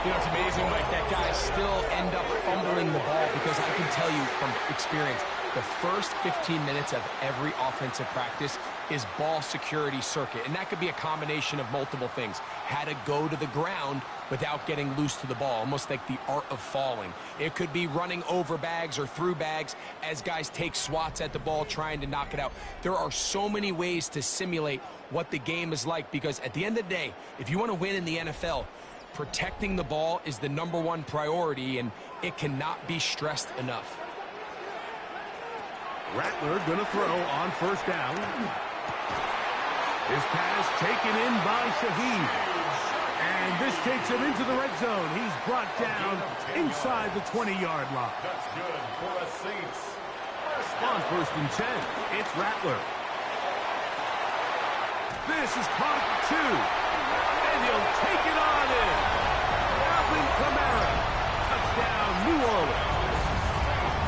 You know, it's amazing, Mike, that guys still end up fumbling the ball because I can tell you from experience, the first 15 minutes of every offensive practice is ball security circuit. And that could be a combination of multiple things. How to go to the ground without getting loose to the ball, almost like the art of falling. It could be running over bags or through bags as guys take swats at the ball trying to knock it out. There are so many ways to simulate what the game is like because at the end of the day, if you want to win in the NFL, protecting the ball is the #1 priority, and it cannot be stressed enough. Rattler going to throw on first down. His pass taken in by Shaheed. And this takes him into the red zone. He's brought down inside the 20-yard line. That's good for the Saints. On first and 10, it's Rattler. This is caught at 2. And he'll take it on in. Alvin Kamara. Touchdown, New Orleans.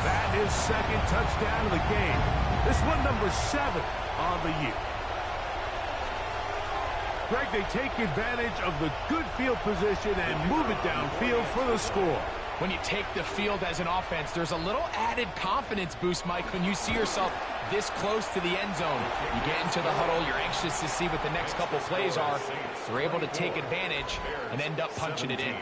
That is second touchdown of the game. This one number 7 on the year. Greg, they take advantage of the good field position and move it downfield for the score. When you take the field as an offense, there's a little added confidence boost, Mike, when you see yourself this close to the end zone. You get into the huddle, you're anxious to see what the next couple plays are. You're able to take advantage and end up punching it in.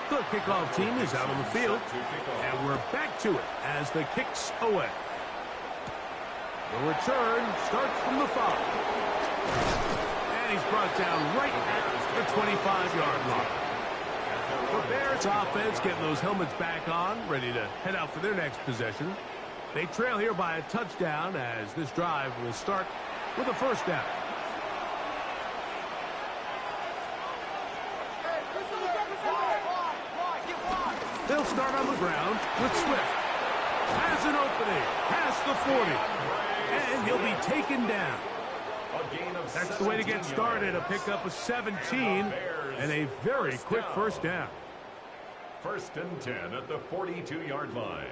The kickoff team is out on the field, and we're back to it as the kick's away. The return starts from the 5. And he's brought down right at the 25-yard line. The Bears offense getting those helmets back on, ready to head out for their next possession. They trail here by a touchdown as this drive will start with a first down. They'll start on the ground with Swift. Has an opening past the 40. And he'll be taken down. That's the way to get started. A pickup of 17 and a very quick first down. First and 10 at the 42-yard line.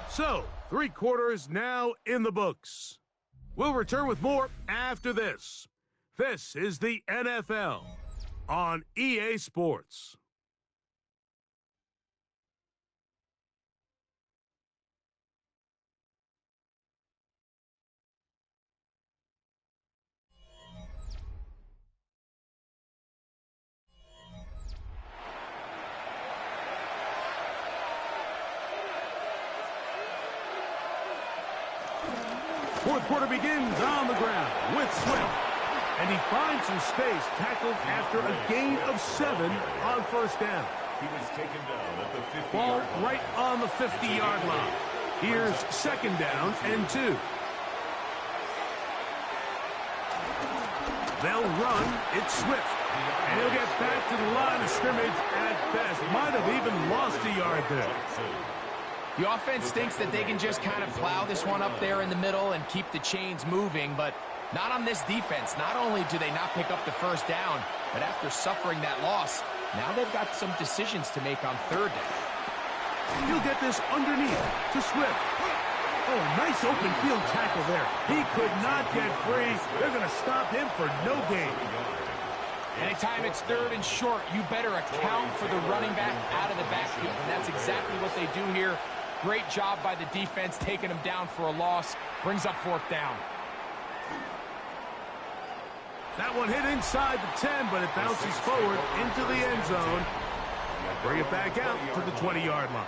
So, 3 quarters now in the books. We'll return with more after this. This is the NFL on EA Sports. Fourth quarter begins on the ground with Swift. And he finds some space, tackled after a gain of 7 on first down. He was taken down at the 50-yard Ball line. right on the 50-yard line. Here's second down and 2. They'll run. It's Swift. And he'll get back to the line of scrimmage at best. Might have even lost a yard there. The offense thinks that they can just kind of plow this one up there in the middle and keep the chains moving, but not on this defense. Not only do they not pick up the first down, but after suffering that loss, now they've got some decisions to make on third down. He'll get this underneath to Swift. Oh, nice open field tackle there. He could not get free. They're going to stop him for no gain. Anytime it's third and short, you better account for the running back out of the backfield, and that's exactly what they do here. Great job by the defense taking him down for a loss. Brings up fourth down. That one hit inside the 10, but it bounces forward into the end zone. Bring it back out to the 20-yard line.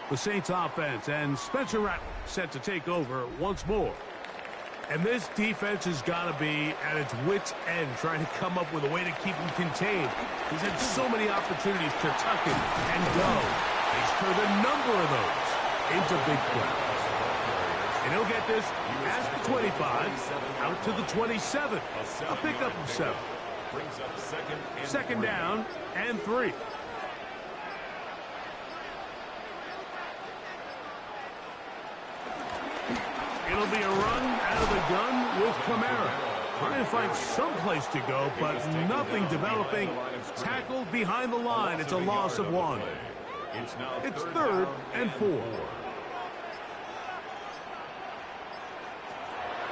The Saints offense and Spencer Rattler set to take over once more. And this defense has got to be at its wits' end trying to come up with a way to keep him contained. He's had so many opportunities to tuck it and go. He's turned a number of those into big plays. And he'll get this past the 25, out to the 27. A pickup of 7. Second down and 3. It'll be a run out of the gun with Kamara. Trying to find some place to go, but nothing developing. Tackled behind the line. It's a loss of 1. It's third and 4.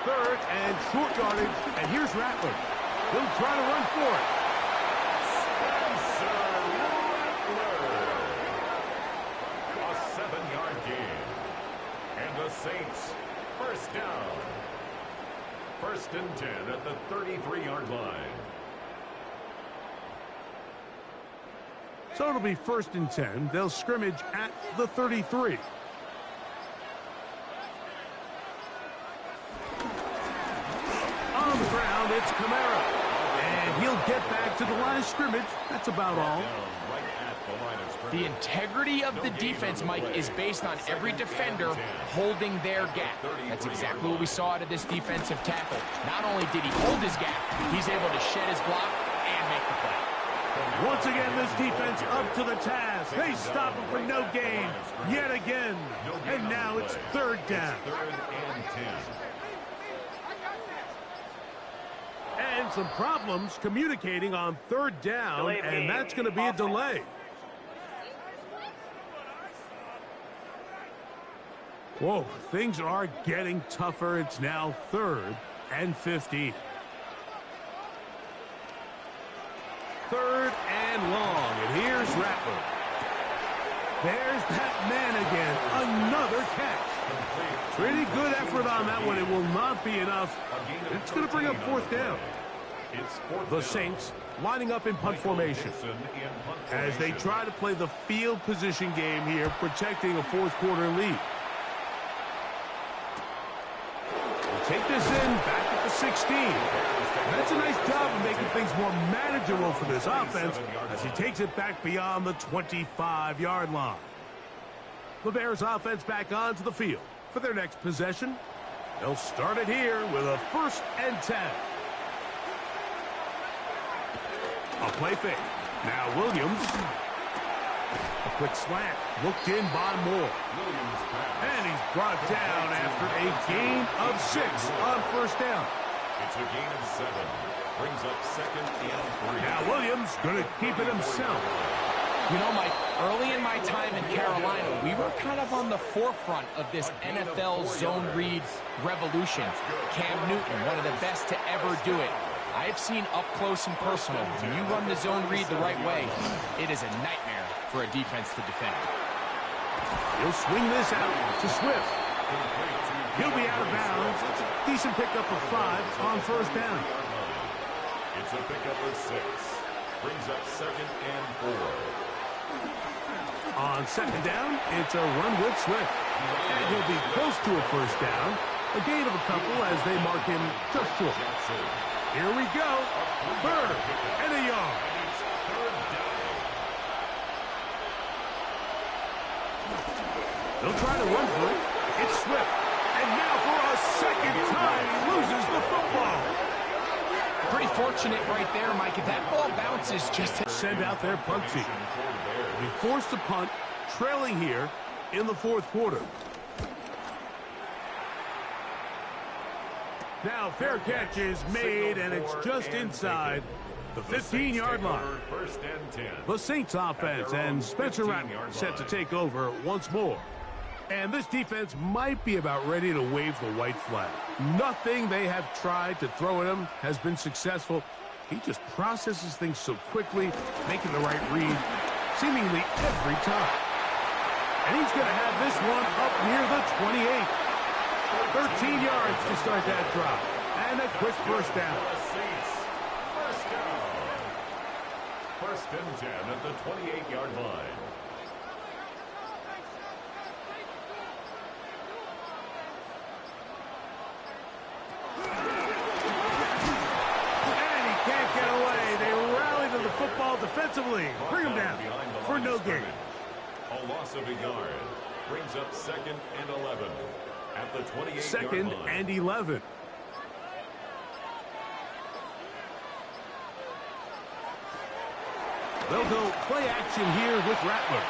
Third and short yardage, and here's Rattler. He'll try to run for it. Spencer Rattler. A 7-yard gain. And the Saints, first down. First and 10 at the 33-yard line. So it'll be first and 10. They'll scrimmage at the 33. On the ground, it's Kamara. And he'll get back to the line of scrimmage. That's about all. The integrity of the defense, Mike, is based on every defender holding their gap. That's exactly what we saw out of this defensive tackle. Not only did he hold his gap, he's able to shed his block and make the play. Once again, this defense up to the task. They stop him for no gain yet again. And now it's third down. Third and 10. And some problems communicating on third down, and that's going to be a delay. Whoa, things are getting tougher. It's now third and 15. Third and long, and here's Rattler. There's that man again, another catch. Pretty good effort on that one. It will not be enough. It's going to bring up fourth down. The Saints lining up in punt formation as they try to play the field position game here, protecting a fourth quarter lead. Take this in, back at the 16. That's a nice job of making things more manageable for this offense as he takes it back beyond the 25-yard line. The Bears offense back onto the field for their next possession. They'll start it here with a first and 10. A play fake. Now Williams. A quick slant. Looked in by Moore. And he's brought down after a gain of 6 on first down. It's a gain of 7. Brings up second and 3. Now Williams going to keep it himself. You know, Mike, early in my time in Carolina, we were kind of on the forefront of this NFL zone read revolution. Cam Newton, one of the best to ever do it. I have seen up close and personal, when you run the zone read the right way, it is a nightmare for a defense to defend. He'll swing this out to Swift. He'll be out of bounds. Decent pickup of 5 on first down. It's a pickup of 6. Brings up second and 4. On second down, it's a run with Swift. And he'll be close to a first down. A gain of a couple as they mark him just short. Here we go. Third and a yard. They'll try to run for it. It's Swift. And now for a second time, he loses the football. really fortunate right there, Mike. If that ball bounces, just send out their punt team. Be forced to punt, trailing here in the fourth quarter. Now, fair catch is made, and it's just inside the 15-yard line. First and 10. The Saints offense and Spencer Rattler set to take over once more. And this defense might be about ready to wave the white flag. Nothing they have tried to throw at him has been successful. He just processes things so quickly, making the right read seemingly every time. And he's going to have this one up near the 28. 13 yards to start that drop. And a quick first down. First down. First and 10 at the 28-yard line. And he can't get away. They rally to the football defensively. Bring him down for no gain. A loss of a yard brings up second and 11 at the 28-yard line. Second and 11. They'll go play action here with Rattler.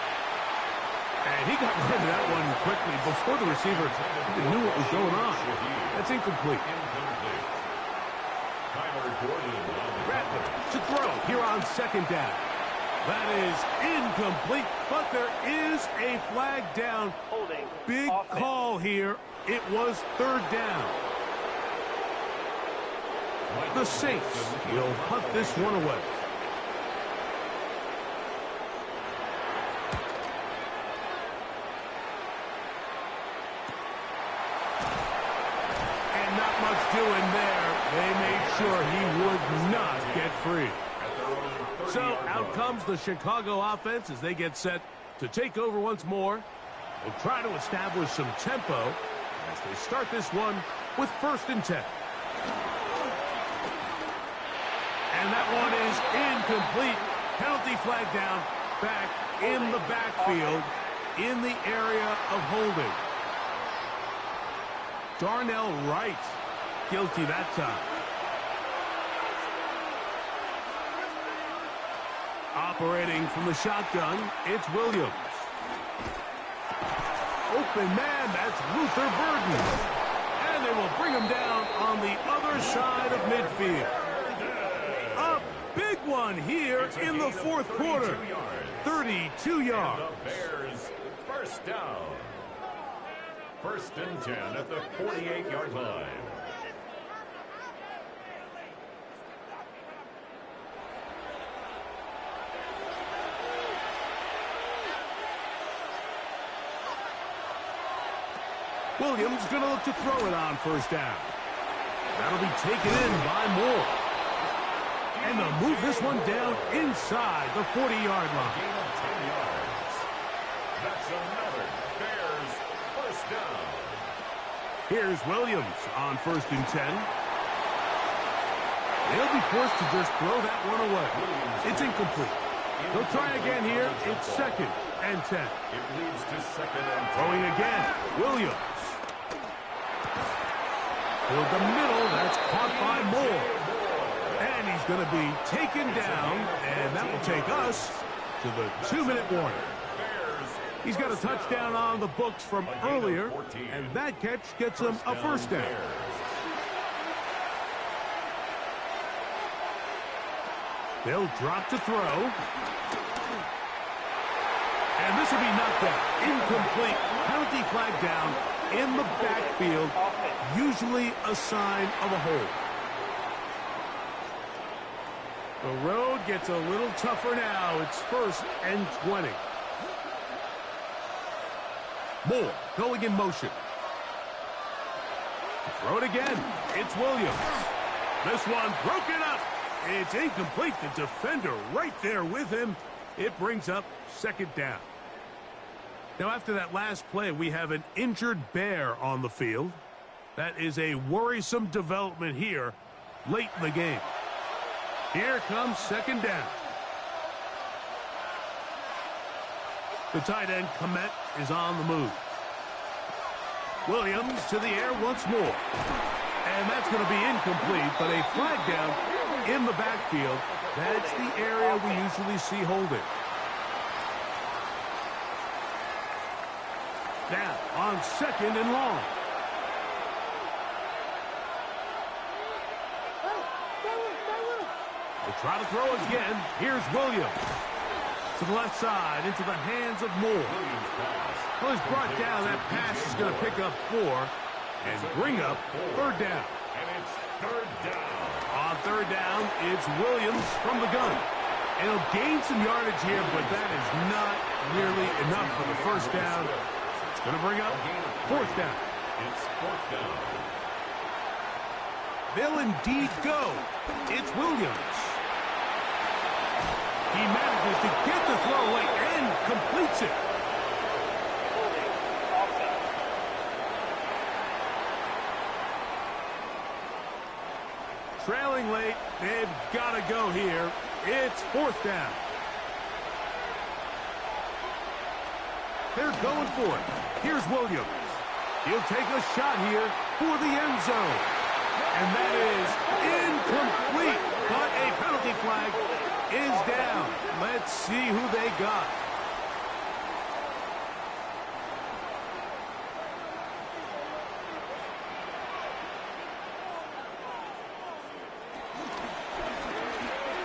And he got rid of that one quickly before the receiver even knew what was going on. That's incomplete. Rattler to throw here on second down. That is incomplete, but there is a flag down. Holding. Big Offense. call here. It was third down. The Saints will punt this one away. And not much doing there. They made sure he would not get free. So out comes the Chicago offense as they get set to take over once more. They'll try to establish some tempo as they start this one with first and 10. And that one is incomplete. Penalty flag down back in the backfield in the area of holding. Darnell Wright guilty that time. Operating from the shotgun, it's Williams. Open man, that's Luther Burden. And they will bring him down on the other side of midfield. A big one here in the fourth quarter. 32 yards. The Bears first down. First and 10 at the 48-yard line. Williams going to look to throw it on first down. That'll be taken in by Moore. And they'll move this one down inside the 40-yard line. Gain of 10 yards. That's another Bears first down. Here's Williams on first and 10. They'll be forced to just throw that one away. It's incomplete. They'll try again here. It's second and 10. It leads to second and 10. Throwing again. Williams. Toward the middle. That's caught by Moore. And he's going to be taken down. And that will take us to the 2-minute warning. He's got a touchdown on the books from earlier. And that catch gets him a first down. They'll drop to throw. And this will be knocked out. Incomplete. Penalty flag down in the backfield. Usually a sign of a hold. The road gets a little tougher now. It's first and 20. Moore going in motion. Throw it again. It's Williams. This one broken up. It's incomplete. The defender right there with him. It brings up second down. Now, after that last play, we have an injured Bear on the field. That is a worrisome development here late in the game. Here comes second down. The tight end, Komet, is on the move. Williams to the air once more. And that's going to be incomplete, but a flag down in the backfield. That's the area we usually see holding. Now, on 2nd and long. They try to throw again. Here's Williams. To the left side, into the hands of Moore. Well, he's brought down. That pass is going to pick up 4 and bring up 3rd down. And it's 3rd down. On 3rd down, it's Williams from the gun. And he'll gain some yardage here, but that is not nearly enough for the 1st down. It's going to bring up 4th down. It's 4th down. They'll indeed go. It's Williams. He manages to get the throw away and completes it. Holding offense. Trailing late, they've got to go here. It's 4th down. They're going for it. Here's Williams. He'll take a shot here for the end zone. And that is incomplete, but a penalty flag is down. Let's see who they got.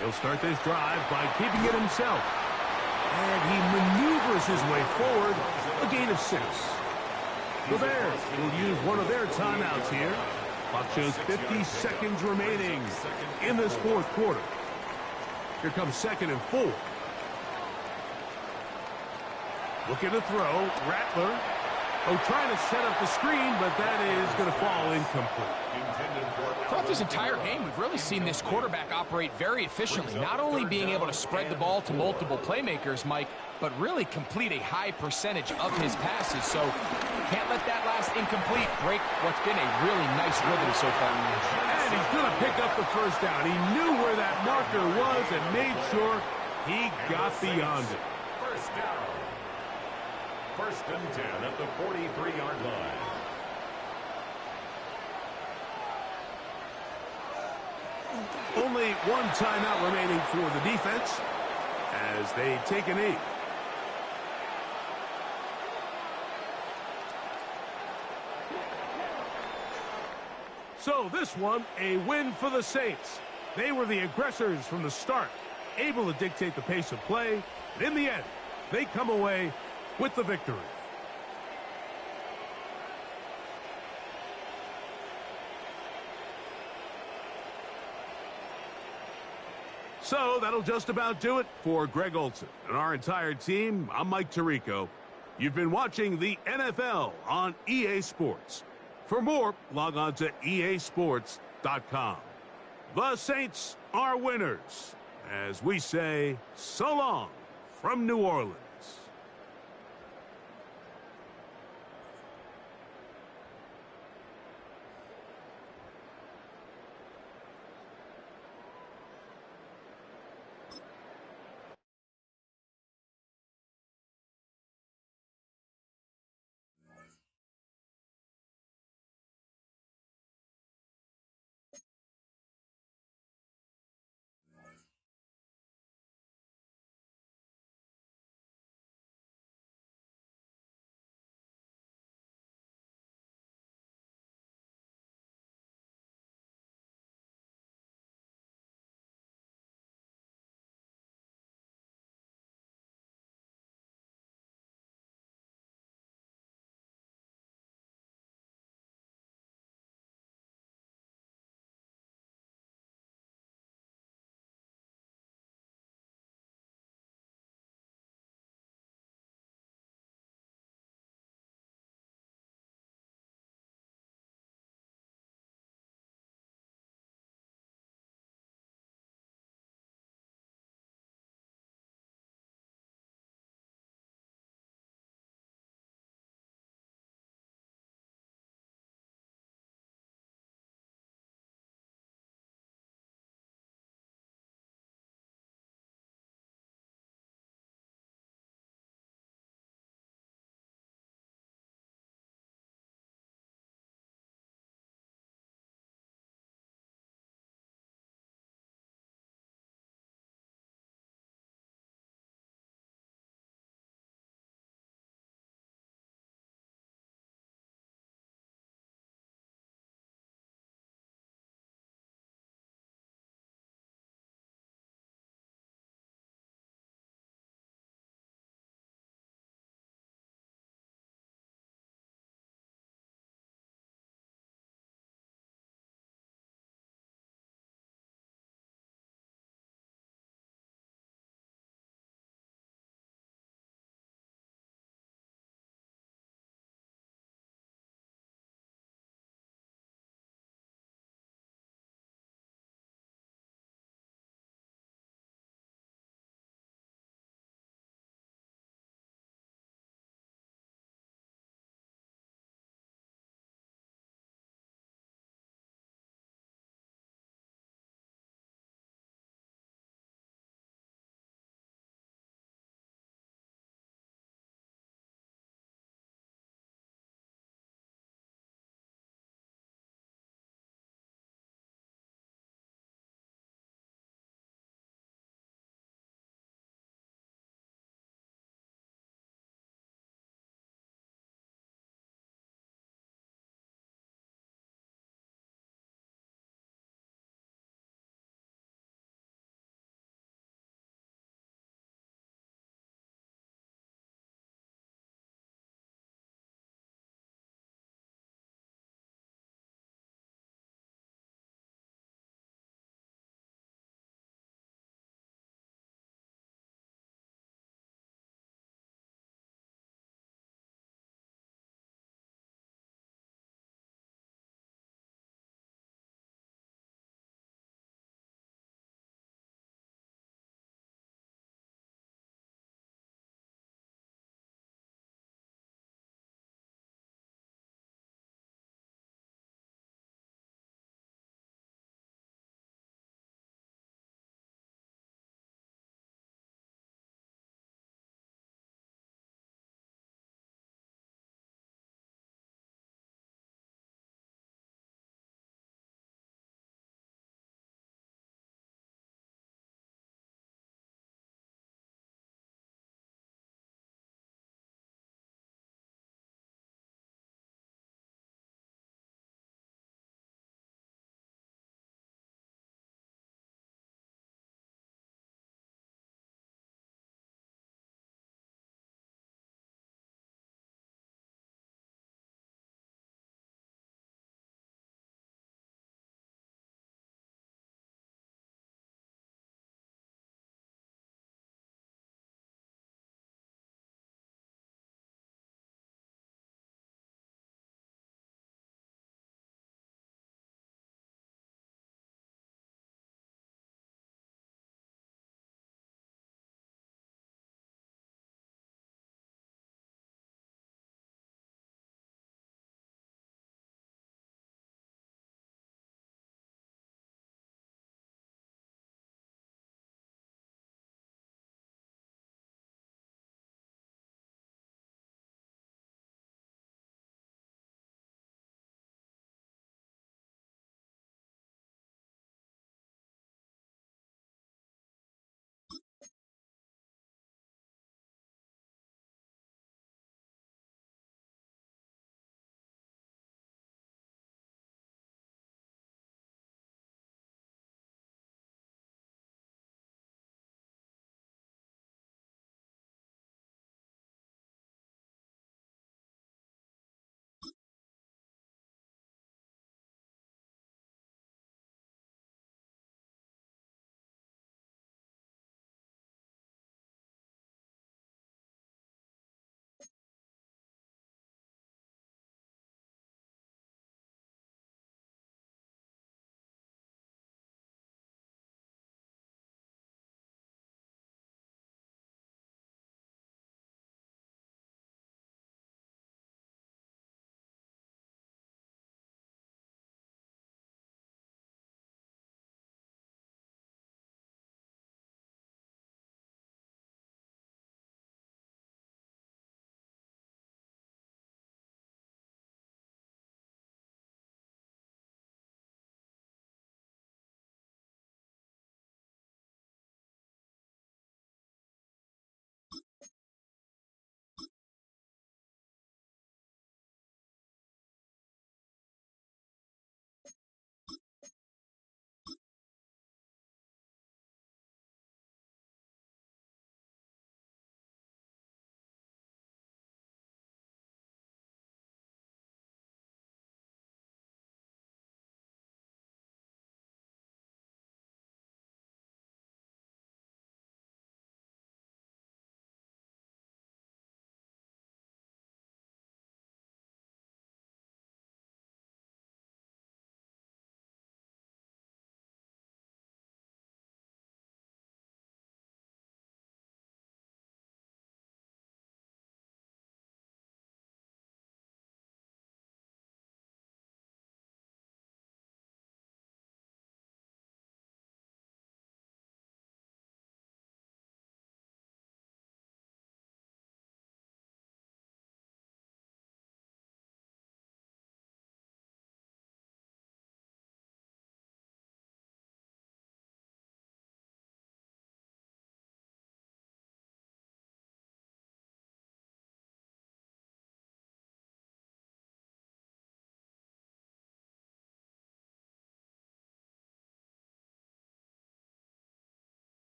He'll start this drive by keeping it himself. And he maneuvers his way forward, a gain of 6. The Bears will use one of their timeouts here. Clock shows 50 seconds remaining in this 4th quarter. Here comes 2nd and 4. Looking to throw. Rattler. Oh, trying to set up the screen, but that is going to fall incomplete. Throughout this entire game, we've really seen this quarterback operate very efficiently, not only being able to spread the ball to multiple playmakers, Mike, but really complete a high percentage of his passes. So can't let that last incomplete break what's been a really nice rhythm so far. And he's going to pick up the 1st down. He knew where that marker was and made sure he got beyond it. 1st down. 1st and 10 at the 43-yard line. Only one timeout remaining for the defense as they take a knee. So this one, a win for the Saints. They were the aggressors from the start, able to dictate the pace of play. And in the end, they come away with the victory. So that'll just about do it for Greg Olsen and our entire team. I'm Mike Tirico. You've been watching the NFL on EA Sports. For more, log on to easports.com. The Saints are winners, as we say so long from New Orleans.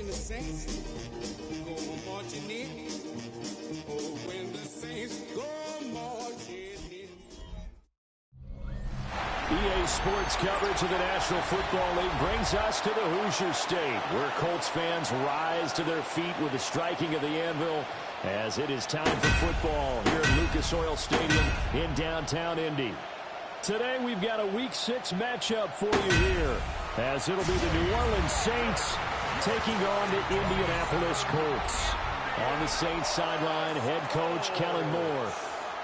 the Saints go marching in. Oh, when the Saints go marching in. EA Sports coverage of the National Football League brings us to the Hoosier State, where Colts fans rise to their feet with the striking of the anvil as it is time for football here at Lucas Oil Stadium in downtown Indy. Today we've got a Week 6 matchup for you here, as it'll be the New Orleans Saints taking on the Indianapolis Colts. On the Saints sideline, head coach Kellen Moore.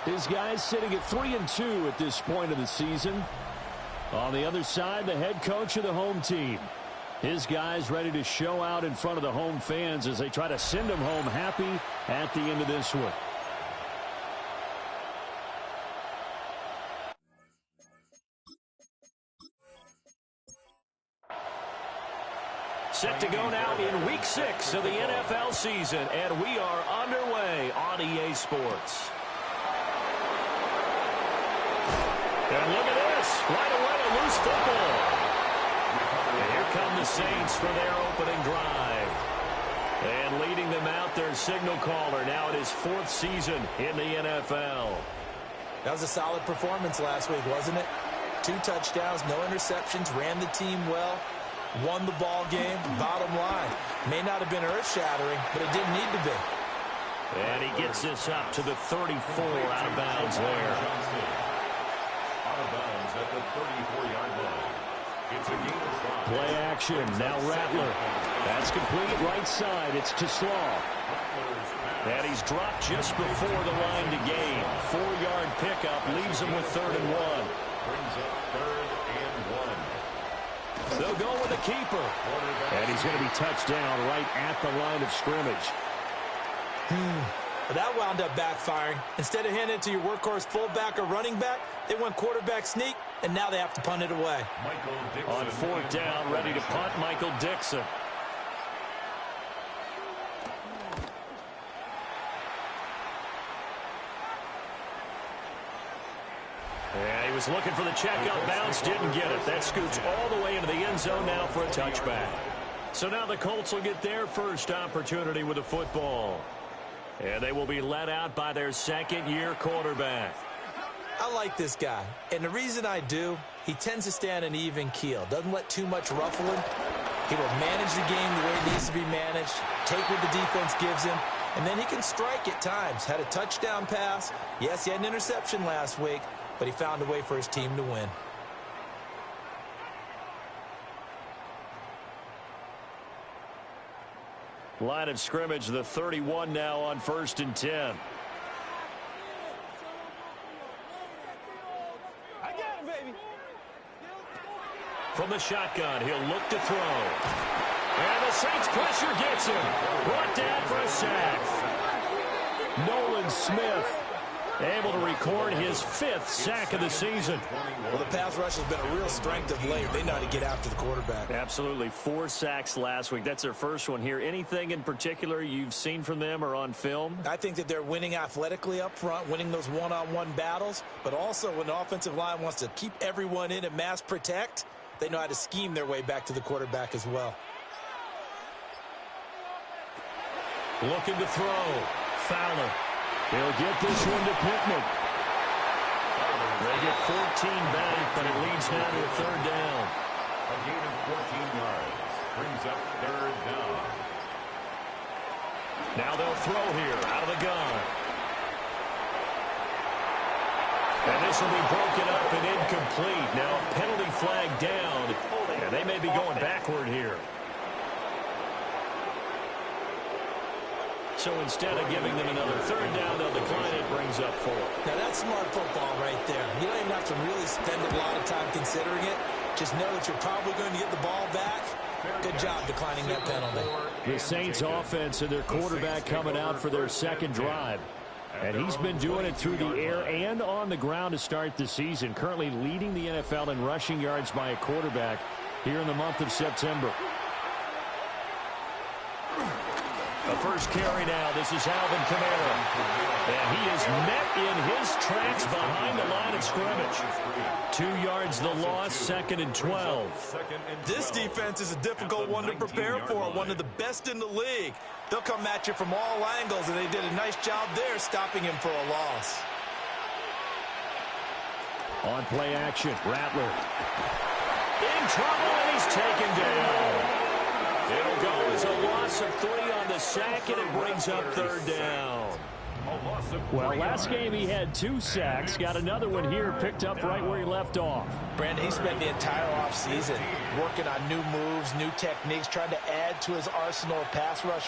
His guys sitting at 3-2 at this point of the season. On the other side, the head coach of the home team. His guys ready to show out in front of the home fans as they try to send them home happy at the end of this one. Set to go now in Week 6 of the NFL season, and we are underway on EA Sports. And look at this, right away a loose football. And here come the Saints for their opening drive. And leading them out, their signal caller, now in his 4th season in the NFL. That was a solid performance last week, wasn't it? 2 touchdowns, no interceptions, ran the team well, won the ball game. Bottom line, may not have been earth-shattering, but it didn't need to be. And he gets this up to the 34 out of bounds there. Out of bounds at the 34-yard line. It's a gain of 5. Play action, now Rattler. That's complete right side, it's to Slaw. And he's dropped just before the line to gain. 4-yard pickup leaves him with 3rd and 1. Brings up 3rd and 1. They'll go with the keeper. And he's going to be touched down right at the line of scrimmage. That wound up backfiring. Instead of handing it to your workhorse fullback or running back, they went quarterback sneak, and now they have to punt it away. On 4th down, ready to punt, Michael Dixon. And he was looking for the checkup bounce, didn't get it. That scoots all the way into the end zone now for a touchback. So now the Colts will get their first opportunity with the football. And they will be led out by their 2nd-year quarterback. I like this guy, and the reason I do, he tends to stay on an even keel. Doesn't let too much ruffle him. He will manage the game the way it needs to be managed, take what the defense gives him, and then he can strike at times. Had a touchdown pass. Yes, he had an interception last week, but he found a way for his team to win. Line of scrimmage, the 31 now on 1st and 10. I got it, baby. From the shotgun, he'll look to throw. And the Saints pressure gets him. Brought down for a sack. Nolan Smith able to record his 5th sack of the season. Well, the pass rush has been a real strength of late. They know how to get after the quarterback. Absolutely. 4 sacks last week. That's their first one here. Anything in particular you've seen from them or on film? I think that they're winning athletically up front, winning those one-on-one battles, but also when the offensive line wants to keep everyone in and mass protect, they know how to scheme their way back to the quarterback as well. Looking to throw. Fowler. He'll get this one to Pittman. They get 14 back, but it leads now to a 3rd down. A gain of 14 yards. Brings up 3rd down. Now they'll throw here out of the gun. And this will be broken up and incomplete. Now penalty flag down, and they may be going backward here. So instead of giving them another 3rd down, they'll decline it, brings up 4. Now that's smart football right there. You don't even have to really spend a lot of time considering it. Just know that you're probably going to get the ball back. Good job declining that penalty. The Saints offense and their quarterback coming out for their 2nd drive. And he's been doing it through the air and on the ground to start the season. Currently leading the NFL in rushing yards by a quarterback here in the month of September. The first carry now. This is Alvin Kamara. And he is met in his tracks behind the line of scrimmage. 2 yards the loss, 2nd and 12. This defense is a difficult one to prepare for, one of the best in the league. They'll come at you from all angles, and they did a nice job there stopping him for a loss. On play action, Rattler. In trouble, and he's taken down. It'll go as a loss of 3 on the sack, and it brings up 3rd down. Well, last game he had 2 sacks. Got another one here, picked up right where he left off. Brandon, he spent the entire offseason working on new moves, new techniques, trying to add to his arsenal of pass rush